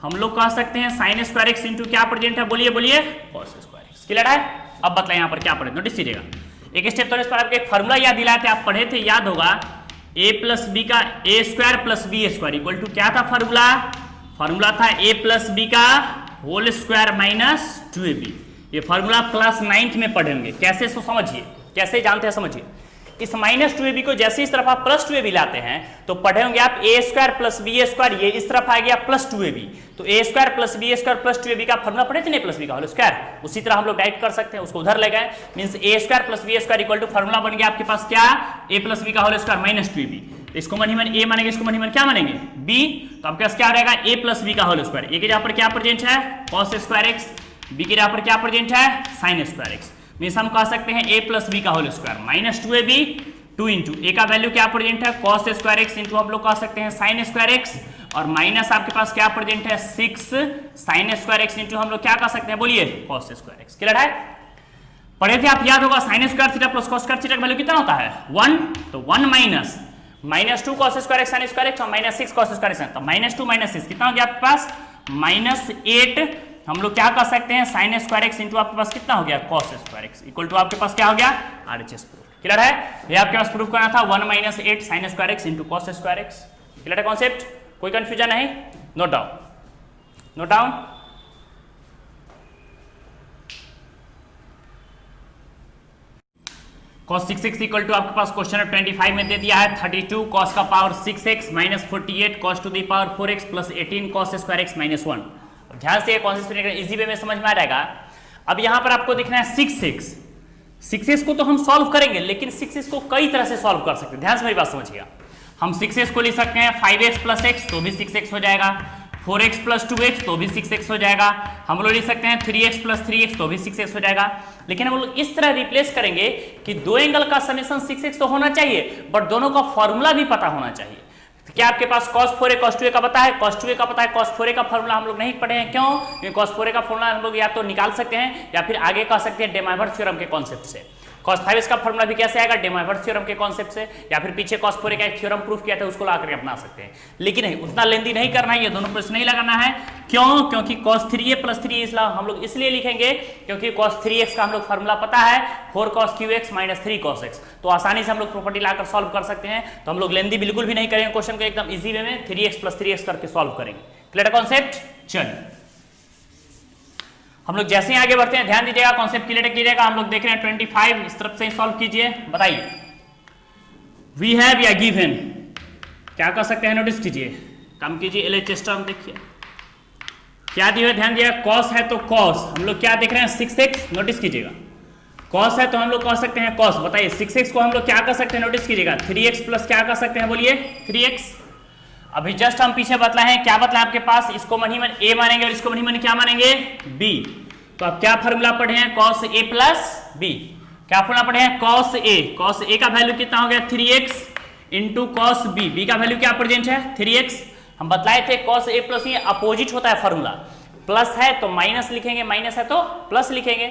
हम लोग कह सकते हैं sin स्क्वायर x इंटू क्या प्रेजेंट है बोलिए बोलिए cos स्क्वायर x। क्लियर है। अब बताइए यहाँ पर क्या पढ़े, नोटिस कीजिएगा एक स्टेप तो इस पर आपके एक फॉर्मूला याद दिलाए थे, आप पढ़े थे याद होगा a प्लस बी का A square plus B square equal to क्या था फॉर्मूला, फॉर्मूला था a प्लस बी का होल स्क्वायर माइनस 2ab। ये फॉर्मूला क्लास 9th में पढ़ेंगे, कैसे सो समझिए, कैसे जानते हैं समझिए। इस माइनस 2ab को जैसे इस तरफ आप प्लस 2ab लाते हैं तो पढ़े होंगे आप A square plus B square, ये इस तरफ आ गया प्लस 2ab, तो A square plus B square plus 2ab का फॉर्मूला पढ़े थे ना प्लस बी का होल स्क्वायर, उसी तरह हम लोग डायरेक्ट कर सकते हैं, उसको उधर ले गए, means a square plus B square equal to formula बन गया आपके पास क्या ए प्लस बी का होल स्क्वायर माइनस 2ab। इसको मन ही मन ए मानेंगे, इसको मन ही मन क्या मानेंगे बी, तो आपके पास क्या रहेगा ए प्लस बी का होल स्क्वायर, ए के जहां पर क्या प्रेजेंट है cos स्क्वायर एक्स, बी के जहां पर क्या प्रेजेंट है sin स्क्वायर एक्स, मींस हम कह सकते हैं a प्लस बी का whole square minus 2ab, 2 into A का वैल्यू क्या प्रेजेंट है cos स्क्वायर एक्स इंटू हम लोग कह सकते हैं sin स्क्वायर एक्स, और माइनस आपके पास क्या प्रेजेंट है 6 sin स्क्वायर एक्स इंटू हम लोग क्या कह सकते हैं बोलिए cos स्क्वायर एक्स। क्लियर है। पढ़े थे आप याद होगा sin square theta plus cos square theta का वैल्यू कितना होता है 1, तो 1 minus 2 cos square x sin square x और माइनस 6 cos स्क्वायर एक्स, तो माइनस 2 माइनस 6 कितना हो गया आपके पास माइनस 8, हम लोग क्या कर सकते हैं sin स्क्वायर एक्स इंटू आपके पास कितना हो गया cos square x equal to आपके पास क्या हो गया RHS प्रूफ। क्लियर है। ये आपके पास प्रूफ करना था 1 minus 8 sin square x into cos square x. Clear है कॉन्सेप्ट, कोई कंफ्यूजन नहीं, note down note down. cos 6x equal to आपके पास क्वेश्चन 25 में दे दिया है 32 cos का power 6x minus 48 cos to the power 4x plus 18 cos square x minus 1। ध्यान से कॉन्सेप्ट इजी वे में समझ में आ जाएगा। अब यहां पर आपको दिखना है 6x को तो हम सॉल्व करेंगे, लेकिन 6x को कई तरह से सॉल्व कर सकते हैं। ध्यान से मेरी बात समझिएगा। हम 6x को लिख सकते हैं 5x प्लस x तो भी 6x हो जाएगा, 4x प्लस 2x तो भी 6x हो जाएगा, हम लोग लिख सकते हैं 3x प्लस 3x तो भी 6x हो जाएगा। लेकिन हम लोग इस तरह रिप्लेस करेंगे कि दो एंगल का समेशन 6x तो होना चाहिए, बट दोनों का फॉर्मूला भी पता होना चाहिए। तो क्या आपके पास cos 4a cos 2a का पता है, cos 2a का पता है, cos 4a का फॉर्मूला हम लोग नहीं पढ़े हैं, क्यों? क्योंकि cos 4a का फॉर्मूला हम लोग या तो निकाल सकते हैं या फिर आगे कह सकते हैं डेमाइवर्स थ्योरम के कॉन्सेप्ट से। cos 5x का फॉर्मूला भी कैसे आएगा डेमाइवर्स थ्योरम के कॉन्सेप्ट से, या फिर पीछे cos 4a का एक थ्योरम प्रूफ किया था उसको ला करके अपना सकते हैं। लेकिन नहीं, उतना लेंदी नहीं करना है, ये दोनों प्रश्न नहीं लगाना है। क्यों? क्योंकि cos 3a प्लस 3a हम लोग इसलिए लिखेंगे क्योंकि cos 3x का हम लोग फॉर्मूला पता है 4 cos qx minus 3 cos x, तो आसानी से हम लोग प्रॉपर्टी लाकर सॉल्व कर सकते हैं। तो हम लोग लेंदी बिल्कुल भी नहीं करेंगे, क्वेश्चन को एकदम इजी वे में 3x प्लस 3x करके सॉल्व करेंगे। Clear concept. चलिए हम लोग जैसे ही आगे बढ़ते हैं ध्यान दीजिएगा, कॉन्सेप्ट क्लियर कीजिएगा। हम लोग देख रहे हैं 25, इस तरफ से ही सॉल्व कीजिए। बताइए वी हैव या गिवन क्या कर सकते हैं, नोटिस कीजिए, कम कीजिए LHS टर्म, देखिए क्या दिया है, ध्यान दिया cos है तो cos हम लोग क्या देख रहे हैं 6x, नोटिस कीजिएगा cos है तो हम लोग कह सकते हैं cos। बताइए 6x को हम लोग क्या कर सकते हैं, नोटिस कीजिएगा 3x प्लस क्या कर सकते हैं बोलिए 3x, अभी जस्ट हम पीछे बतलाए हैं, क्या बतलाए आपके पास, इसको मनी मन ए मानेंगे और इसको मनी मन क्या मानेंगे, बी। तो अब क्या फॉर्मूला पढ़े हैं, cos a प्लस बी। क्या फॉर्मूला पढ़े हैं, cos a का वैल्यू कितना हो गया 3x into cos b, b का वैल्यू क्या प्रेजेंट है 3x। हम बतलाए थे cos a प्लस, ये अपोजिट होता है फॉर्मूला, प्लस है तो माइनस लिखेंगे, माइनस है तो प्लस लिखेंगे।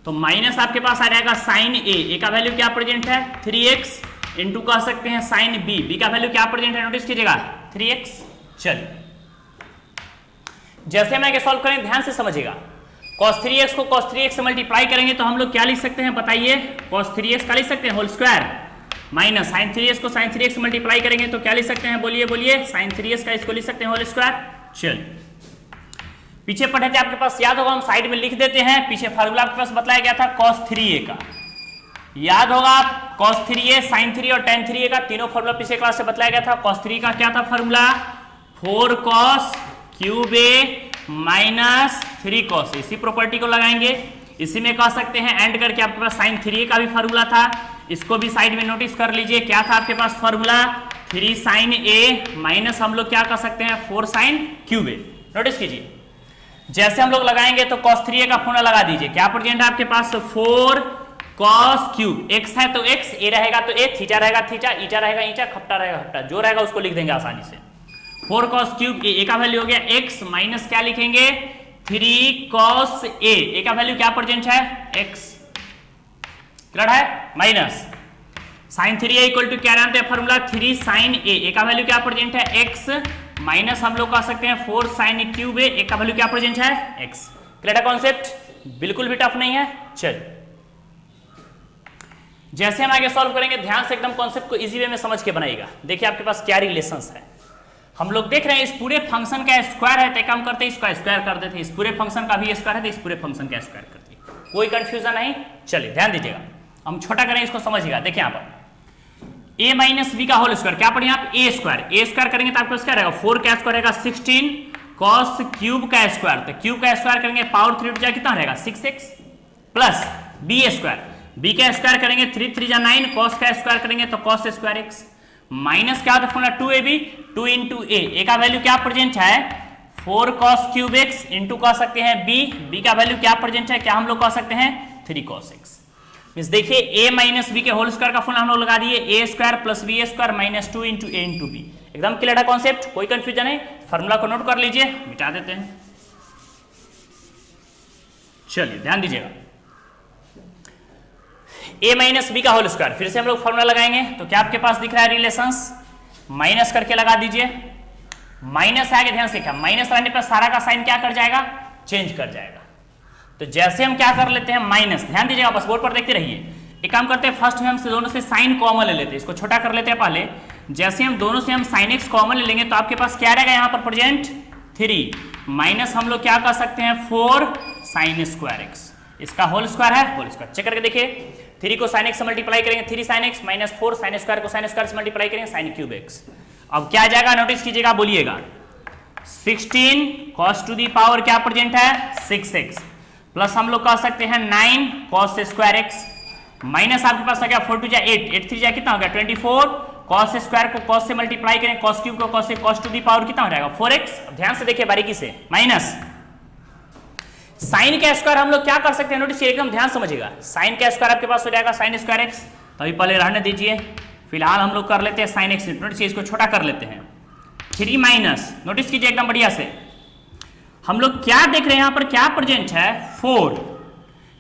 तो माइनस आपके पास आ जाएगा साइन ए का वैल्यू क्या प्रेजेंट है 3x इंटू कह सकते हैं साइन बी का वैल्यू क्या प्रेजेंट है, नोटिस कीजिएगा 3x। चलिए जैसे हम आगे सॉल्व करें ध्यान से समझिएगा, cos 3x को cos 3x से मल्टीप्लाई करेंगे तो हम लोग क्या लिख सकते हैं बताइए, cos 3x का लिख सकते हैं whole square, minus sin 3x को sin 3x से मल्टीप्लाई करेंगे तो क्या लिख सकते हैं, बोलिए बोलिए, sin 3x का इसको लिख सकते हैं होल स्क्वायर। चलिए पीछे पढ़े थे आपके पास याद होगा, हम साइड में लिख देते हैं, पीछे फार्मूला आपके पास बताया गया था cos 3a का, याद होगा आप cos 3a sin 3 और tan 3a का तीनों फार्मूला पिछले क्लास से बताया गया था। cos 3 का क्या था formula, 4 cos cube a minus 3 cos, इसी प्रॉपर्टी को लगाएंगे, इसी में कह सकते हैं एंड करके आपके पास sin 3a का भी फार्मूला था, इसको भी साइड में नोटिस कर लीजिए, क्या था आपके पास फार्मूला 3 sin a माइनस हम लोग क्या कर सकते हैं 4 sin क्यूब a। नोटिस कीजिए जैसे हम लोग लगाएंगे तो cos 3a का फॉर्मूला लगा दीजिए, क्या प्रेजेंट है आपके पास 4 cos क्यूब, x है तो x, a रहेगा तो a, थीटा रहेगा थीटा, ईटा रहेगा ईटा, खप्टा रहेगा खप्टा, जो रहेगा उसको लिख देंगे आसानी से। 4 cos क्यूब a का वैल्यू हो गया x माइनस क्या लिखेंगे 3 cos a का वैल्यू क्या प्रेजेंट है x, क्लियर है, minus sin 3a equal to क्या जानते हैं फॉर्मूला 3 sin a का वैल्यू क्या प्रेजेंट है x माइनस हम लोग कह सकते हैं 4 sin क्यूब a का वैल्यू क्या प्रेजेंट है x। क्लियर है कॉन्सेप्ट, बिल्कुल भी टफ नहीं है। चलिए जैसे हम आगे सॉल्व करेंगे ध्यान से एकदम कॉन्सेप्ट को इजी वे में समझ के बनाइएगा। देखिए आपके पास क्या रिलेशंस है, हम लोग देख रहे हैं इस पूरे फंक्शन का स्क्वायर है तो काम करते हैं इसका स्क्वायर कर देते हैं, इस पूरे फंक्शन का भी स्क्वायर है तो इस पूरे फंक्शन का स्क्वायर करते हैं, कोई कंफ्यूजन नहीं। चलिए ध्यान दीजिएगा, हम छोटा करें इसको समझिएगा। देखिए यहाँ पर a माइनस बी का होल स्क्वायर क्या पढ़े आप a स्क्वायर करेंगे तो आपके पास क्या रहेगा 4 का स्क्वायर रहेगा 16 cos क्यूब का स्क्वायर, तो क्यूब का स्क्वायर करेंगे पावर 3 टू जा कितना रहेगा 6x plus b square, b का स्क्वायर करेंगे 3 3 जा 9, cos का स्क्वायर करेंगे तो cos स्क्वायर x माइनस क्या होता है फॉर्मूला 2ab 2 इंटू a का वैल्यू क्या प्रेजेंट है 4 cos क्यूब x इंटू कह सकते हैं b का वैल्यू क्या प्रेजेंट है, क्या हम लोग कह सकते हैं 3 cos x। मींस देखिए a माइनस बी के होल स्क्वायर का फॉर्मूला हम लोग लगा दिए a square plus b square minus 2 into a into b। एकदम क्लियर है कॉन्सेप्ट, कोई कंफ्यूजन नहीं, फॉर्मूला को नोट कर लीजिए, मिटा देते हैं। चलिए ध्यान दीजिएगा a माइनस बी का होल स्क्वायर, फिर से हम लोग फॉर्मूला लगाएंगे तो क्या आपके पास दिख रहा है रिलेशंस, माइनस करके लगा दीजिए, माइनस आगे ध्यान से, क्या माइनस रहने पर सारा का साइन क्या कर जाएगा चेंज कर जाएगा। तो जैसे हम क्या कर लेते हैं माइनस, ध्यान दीजिएगा बस बोर्ड पर देखते रहिए, एक काम करते हैं फर्स्ट में हम दोनों से साइन कॉमन ले लेते हैं, इसको छोटा कर लेते हैं पहले, जैसे हम दोनों से हम साइन एक्स कॉमन ले लेंगे तो आपके पास क्या रहेगा यहाँ पर प्रेजेंट 3 माइनस हम लोग क्या कर सकते हैं 4 साइन स्क्वायर एक्स, इसका होल स्क्वायर है होल स्क्वायर, चेक करके देखिए 3 को साइन एक्स से मल्टीप्लाई करेंगे 3 sine x minus 4 sine square को साइन स्क्वायर से मल्टीप्लाई करेंगे साइन क्यूब एक्स। अब क्या आ जाएगा नोटिस कीजिएगा, बोलिएगा 16 cos टू दी पावर क्या प्रेजेंट है 6x प्लस हम लोग कह सकते हैं 9 cos स्क्वायर एक्स माइनस आपके पास आ गया 4 टू जा 8 8 3 जा कितना हो गया 24 cos स्क्वायर को cos से मल्टीप्लाई करें cos क्यूब को cos से cos टू दी पावर कितना हो जाएगा 4x। ध्यान से देखिए बारीकी से, माइनस साइन का स्क्वायर हम लोग क्या कर सकते हैं नोटिस एकदम ध्यान समझिएगा, साइन का स्क्वायर आपके पास हो जाएगा साइन स्क्वायर एक्स, तो अभी पहले रहने दीजिए, फिलहाल हम लोग कर लेते हैं साइन एक्स, नोटिस इसको छोटा कर लेते हैं 3 माइनस, नोटिस कीजिए एकदम बढ़िया से, हम लोग क्या देख रहे हैं यहाँ पर क्या प्रेजेंट है 4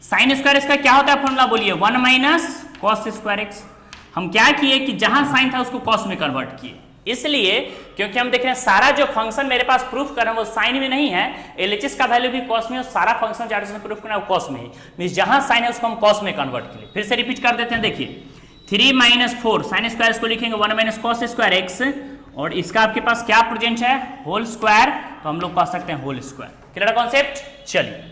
साइन स्क्वायर इसका क्या होता है फॉर्मूला बोलिए 1 माइनस कॉस स्क्वायर एक्स। हम क्या किए कि जहां साइन था उसको कॉस में कन्वर्ट किए, इसलिए क्योंकि हम देख रहे हैं सारा जो फंक्शन मेरे पास प्रूफ कर रहे हैं वो साइन में नहीं है, एलएचएस का वैल्यू भी कॉस में और सारा फंक्शन जो प्रूफ करना है वो कॉस में ही, मींस जहां साइन है उसको हम कॉस में कन्वर्ट किए। फिर से रिपीट कर देते हैं, देखिए 3 माइनस 4 साइन स्क्वायर इसको लिखेंगे 1 माइनस कॉस स्क्वायर एक्स और इसका आपके पास क्या प्रेजेंट है होल स्क्वायर, तो हम लोग कह सकते हैं होल स्क्वायर। Clear concept. चलिए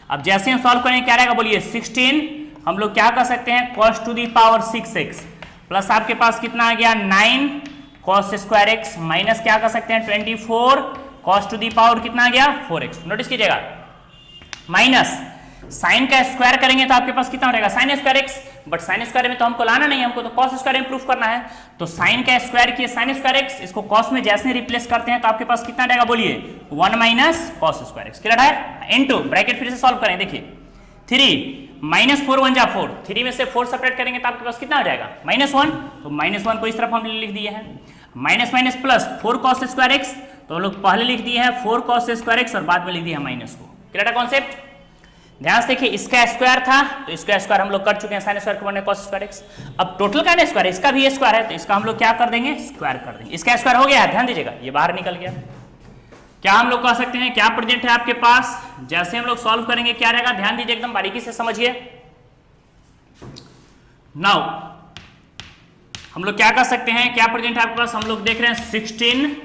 अब जैसे हम सॉल्व करेंगे क्या रहेगा बोलिए 16 हम लोग क्या कर सकते हैं cos to the power 6x plus आपके पास कितना आ गया 9 cos स्क्वायर एक्स माइनस क्या कर सकते हैं 24 cos टू दी पावर कितना आ गया 4x। नोटिस कीजिएगा माइनस साइन का स्क्वायर करेंगे तो आपके पास कितना हो जाएगा sign square x, but sine square में तो हमको लाना नहीं है, हमको तो कॉस स्क्वायर में प्रूफ करना है। तो साइन का स्क्वायर किए साइन स्क्वायर एक्स, इसको कॉस में जैसे रिप्लेस करते हैं तो आपके पास कितना रहेगा बोलिए 1 minus cos square x, clear है। इनटू ब्रैकेट फिर से सॉल्व करें, देखिए 3 माइनस 4 1 जा 4, 3 में से 4 सेपरेट करेंगे तो आपके पास कितना हो जाएगा -1, तो -1 को इस तरफ हम लिख दिए हैं, minus minus plus 4 cos square x, तो हम लोग पहले लिख दिए हैं 4 कॉस स्क्वायर एक्स और बाद में लिख दिया माइनस को, क्लियर है कॉन्सेप्ट। ध्यान से देखिए इसका स्क्वायर था तो इसका स्क्वायर हम लोग कर चुके हैं, साइन स्क्वायर को कॉस स्क्वायर एक्स। अब टोटल का स्क्वायर है, इसका भी स्क्वायर है तो इसका हम लोग क्या कर देंगे स्क्वायर कर देंगे, इसका स्क्वायर हो गया है, ध्यान दीजिएगा ये बाहर निकल गया। क्या हम लोग कह सकते हैं क्या प्रेजेंट है आपके पास, जैसे हम लोग सॉल्व करेंगे क्या रहेगा, ध्यान दीजिए एकदम बारीकी से समझिए। नाउ हम लोग क्या कर सकते हैं, क्या प्रेजेंट है आपके पास, हम लोग देख रहे हैं 16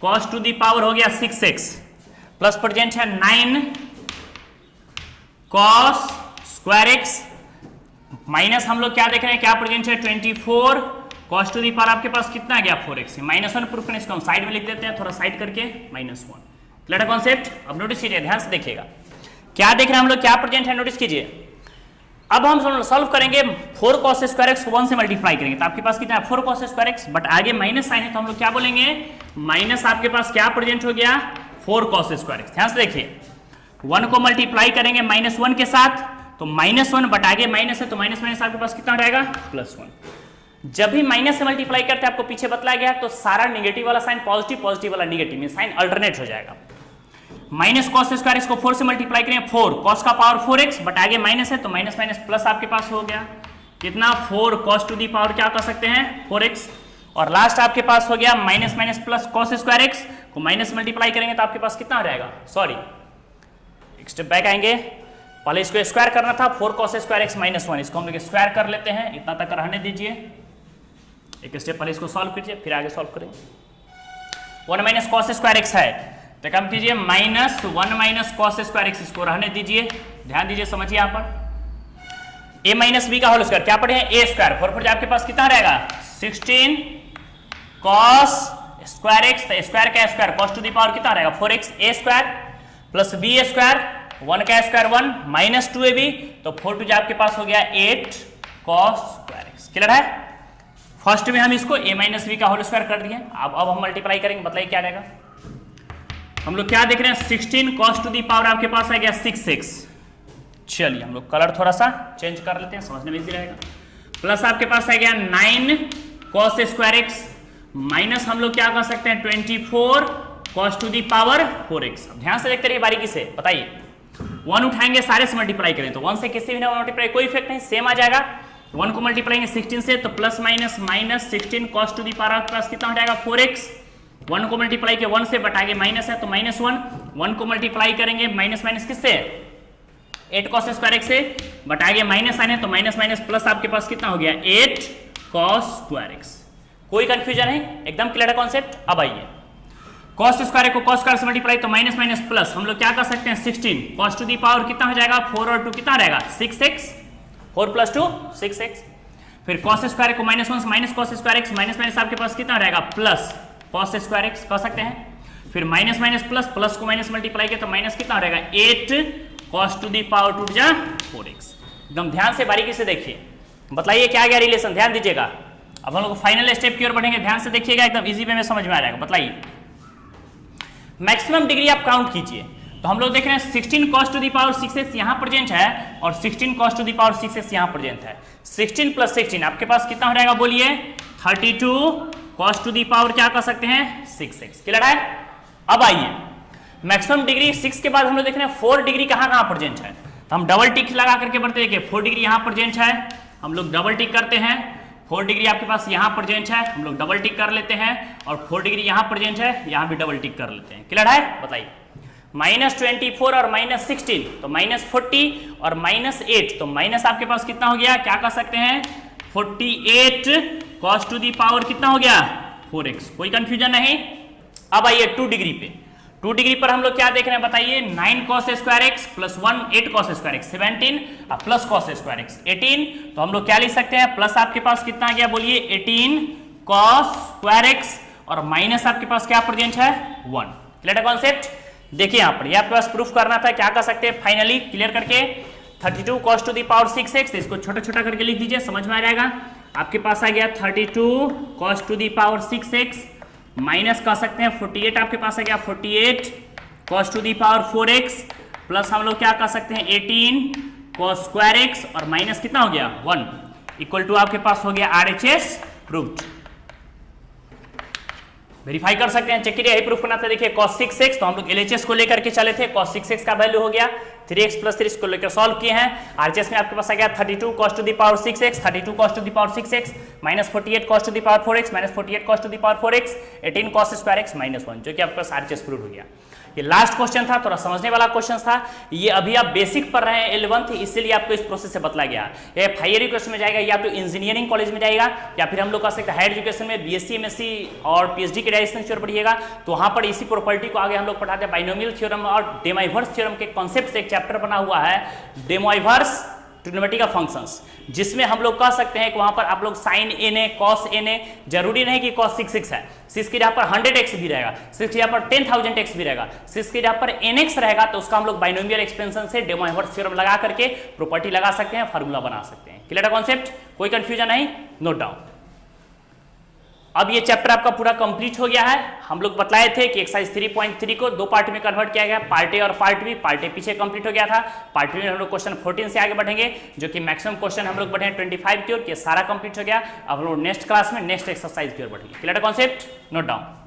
cos टू दी पावर हो गया 6x प्लस प्रेजेंट है 9 cos स्क्वायर एक्स माइनस हम लोग क्या देख रहे हैं क्या प्रेजेंट है 24 cos टू दी पावर आपके पास कितना आ गया 4x, -1 प्रूफ करने इसको हम साइड में लिख देते हैं, थोड़ा साइड करके -1, क्लियर है कॉन्सेप्ट। अब नोटिस कीजिए, ध्यान से देखिएगा क्या देख रहे हैं हम लोग क्या प्रेजेंट है, नोटिस कीजिए। अब हम सॉल्व करेंगे 4 cos स्क्वायर एक्स को 1 से मल्टीप्लाई करेंगे तो आपके पास कितना है 4 cos स्क्वायर एक्स, बट आगे माइनस साइन है तो हम लोग क्या बोलेंगे माइनस आपके पास क्या प्रेजेंट हो गया 4 cos स्क्वायर एक्स। ध्यान से देखिए 1 को मल्टीप्लाई करेंगे -1 के साथ तो -1, बट आगे माइनस है तो माइनस माइनस आपके पास कितना रहेगा +1। जब भी माइनस से मल्टीप्लाई करते हैं आपको पीछे बतलाया गया तो सारा नेगेटिव वाला साइन पॉजिटिव, पॉजिटिव वाला नेगेटिव में साइन अल्टरनेट हो जाएगा। माइनस कॉस स्क्वायर एक्स को 4 से मल्टीप्लाई करें 4 cos का पावर 4x, बट आगे माइनस है तो माइनस माइनस प्लस आपके पास हो गया कितना 4 cos टू दी पावर क्या कर सकते हैं 4x, और लास्ट आपके पास हो गया minus minus plus cos square x को माइनस मल्टीप्लाई करेंगे तो आपके पास कितना हो जाएगा, सॉरी एक स्टेप बैक आएंगे, पहले इसको स्क्वायर करना था 4 cos स्क्वायर एक्स -1, इसको हम लोग स्क्वायर कर लेते हैं, इतना तक रहने दीजिए, एक स्टेप पहले इसको सॉल्व कीजिए फिर आगे सॉल्व करेंगे। 1 माइनस cos स्क्वायर एक्स है तो काम कीजिए -1 माइनस cos स्क्वायर एक्स, इसको रहने दीजिए, ध्यान दीजिए समझिए यहाँ पर a माइनस बी का होल स्क्वायर क्या पढ़े a स्क्वायर, 4 आपके पास कितना रहेगा 16 cos स्क्वायर एक्स, तो स्क्वायर का square cos to the power कितना रहेगा 4x, a square plus b square 1 का स्क्वायर 1 माइनस 2ab, तो 4 आपके पास हो गया 8 cos स्क्वायर एक्स, क्लियर है। फर्स्ट में हम इसको a माइनस बी का होल स्क्वायर कर दिए, अब हम मल्टीप्लाई करेंगे, बताइए क्या रहेगा। हम लोग क्या देख रहे हैं 16 cos टू दी पावर आपके पास आ गया 6x, चलिए हम लोग कलर थोड़ा सा चेंज कर लेते हैं समझने में इजी रहेगा, प्लस आपके पास आ गया 9 cos स्क्वायर एक्स माइनस हम लोग क्या कर सकते हैं 24 cos to the power 4x। अब ध्यान से देखते रहिए बारीकी से, बताइए 1 उठाएंगे सारे से मल्टीप्लाई करें तो 1 से किसी भी ना मल्टीप्लाई कोई इफेक्ट नहीं, सेम आ जाएगा। 1 को मल्टीप्लाई 16 से तो plus minus -16 cos to the power आपके पास कितना हो जाएगा 4x, 1 को मल्टीप्लाई के 1 से, बट आगे माइनस है तो -1 को मल्टीप्लाई करेंगे माइनस माइनस किससे 8 cos स्क्वायर एक्स से, बट आगे माइनस आने तो माइनस माइनस प्लस आपके पास कितना हो गया 8 cos स्क्वायर एक्स। कोई कंफ्यूजन है, एकदम क्लियर है कॉन्सेप्ट। अब आइए cos स्क्वायर को cos स्क्वायर से मल्टीप्लाई तो माइनस माइनस प्लस हम लोग क्या कर सकते हैं 16 cos टू दी पावर कितना हो जाएगा 4 और 2 कितना रहेगा 6x, 4 + 2 6x, फिर cos स्क्वायर को -1 से minus cos square x minus minus आपके पास कितना रहेगा प्लस cos स्क्वायर एक्स कह सकते हैं, फिर माइनस माइनस प्लस, प्लस को माइनस मल्टीप्लाई किया तो माइनस कितना रहेगा 8 cos टू दी पावर 2 जा 4x। एकदम ध्यान से बारीकी से देखिए, बताइए क्या गया रिलेशन, ध्यान दीजिएगा। अब हम लोग फाइनल स्टेप की ओर बढ़ेंगे, ध्यान से देखिएगा एकदम इजी वे में समझ में आ जाएगा। बताइए मैक्सिमम डिग्री आप काउंट कीजिए, तो हम लोग देख रहे हैं 16 cos to the power 6x यहाँ प्रेजेंट है और 16 cos to the power 6x यहाँ प्रेजेंट है, 16 + 16 आपके पास कितना हो जाएगा बोलिए 32 cos टू दी पावर क्या कर सकते हैं 6x, क्लियर है। अब आइए मैक्सिमम डिग्री 6 के बाद हम लोग देख रहे हैं 4 डिग्री कहाँ प्रेजेंट है, तो हम डबल टिक लगा करके बढ़ते हैं 4 डिग्री यहाँ प्रेजेंट है, हम लोग डबल टिक करते हैं, 4 डिग्री आपके पास यहाँ प्रेजेंट है, हम लोग डबल टिक कर लेते हैं, और 4 डिग्री यहाँ प्रेजेंट है, यहाँ भी डबल टिक कर लेते हैं, क्लियर है। बताइए -24 और -16 तो -40 और -8 तो माइनस आपके पास कितना हो गया, क्या कर सकते हैं 48 cos टू दी पावर कितना हो गया 4x, कोई कंफ्यूजन नहीं। अब आइए 2 डिग्री पे, 2 डिग्री पर हम लोग क्या देख रहे हैं बताइए 9 cos square x plus 1 8 cos square x 17 और प्लस cos स्क्वायर एक्स 18, तो हम लोग क्या लिख सकते हैं प्लस आपके पास कितना आ गया बोलिए 18 cos स्क्वायर एक्स और माइनस आपके पास क्या प्रेजेंट है 1, क्लियर है कॉन्सेप्ट। देखिए यहाँ पर ये आपके पास प्रूफ करना था, क्या कर सकते हैं फाइनली क्लियर करके 32 cos to the power 6x, इसको छोटा छोटा करके लिख दीजिए, समझ में आ जाएगा। आपके पास आ गया 32 cos to the power 6x minus कर सकते हैं 48, आपके पास आ गया 48 cos to the power 4x plus हम लोग क्या कर सकते हैं 18 cos स्क्वायर x और माइनस कितना हो गया 1 इक्वल टू आपके पास हो गया RHS प्रूव्ड। वेरीफाई कर सकते हैं, चेक करिए, यही प्रूफ करना था। देखिए cos 6x तो हम लोग LHS को लेकर के चले थे, cos 6x का वैल्यू हो गया 3x प्लस 3 को लेकर सॉल्व किए हैं। RHS में आपके पास आ गया 32 cos to the power 6x, 32 cos to the power 6x minus 48 cos to the power 4x minus 48 cos to the power 4x 18 cos square x minus 1, जो कि आपके पास RHS प्रूव हो गया। ये लास्ट क्वेश्चन था, थोड़ा समझने वाला क्वेश्चन था। ये अभी आप बेसिक पढ़ रहे हैं 11th, इसलिए आपको इस प्रोसेस से बतला गया। ये हायर एजुकेशन में जाएगा या तो इंजीनियरिंग कॉलेज में जाएगा या फिर हम लोग कह सकते हैं हायर एजुकेशन में BSc MSc और PhD के डायरेक्शन की ओर बढ़िएगा तो वहां पर इसी प्रॉपर्टी को आगे हम लोग पढ़ाते हैं। बाइनोमियल थ्योरम और डेमोइवर्स थ्योरम के कॉन्सेप्ट से एक चैप्टर बना हुआ है डेमोइवर्स ट्रिग्नोमेट्रिक फंक्शंस, जिसमें हम लोग कह सकते हैं कि वहां पर आप लोग साइन na cos na, जरूरी नहीं कि cos 6x है, 6 की जगह पर 100x भी रहेगा, 6 की जगह पर 10,000x भी रहेगा, 6 की जगह पर nx रहेगा, तो उसका हम लोग बाइनोमियल एक्सपेंशन से डेमोइवर्स थ्योरम लगा करके प्रॉपर्टी लगा सकते हैं, फार्मूला बना सकते हैं। क्लियर है कॉन्सेप्ट, कोई कंफ्यूजन नहीं, नोट डाउन। अब ये चैप्टर आपका पूरा कंप्लीट हो गया है। हम लोग बतलाए थे कि एक्सरसाइज 3.3 को दो पार्ट में कन्वर्ट किया गया, पार्ट ए और पार्ट बी। पार्ट ए पीछे कंप्लीट हो गया था, पार्ट बी में हम लोग क्वेश्चन 14 से आगे बढ़ेंगे, जो कि मैक्सिमम क्वेश्चन हम लोग बढ़े 25 की ओर, ये सारा कंप्लीट हो गया। अब हम लोग नेक्स्ट क्लास में नेक्स्ट एक्सरसाइज की ओर बढ़ेंगे। क्लियर है कॉन्सेप्ट, नोट डाउन।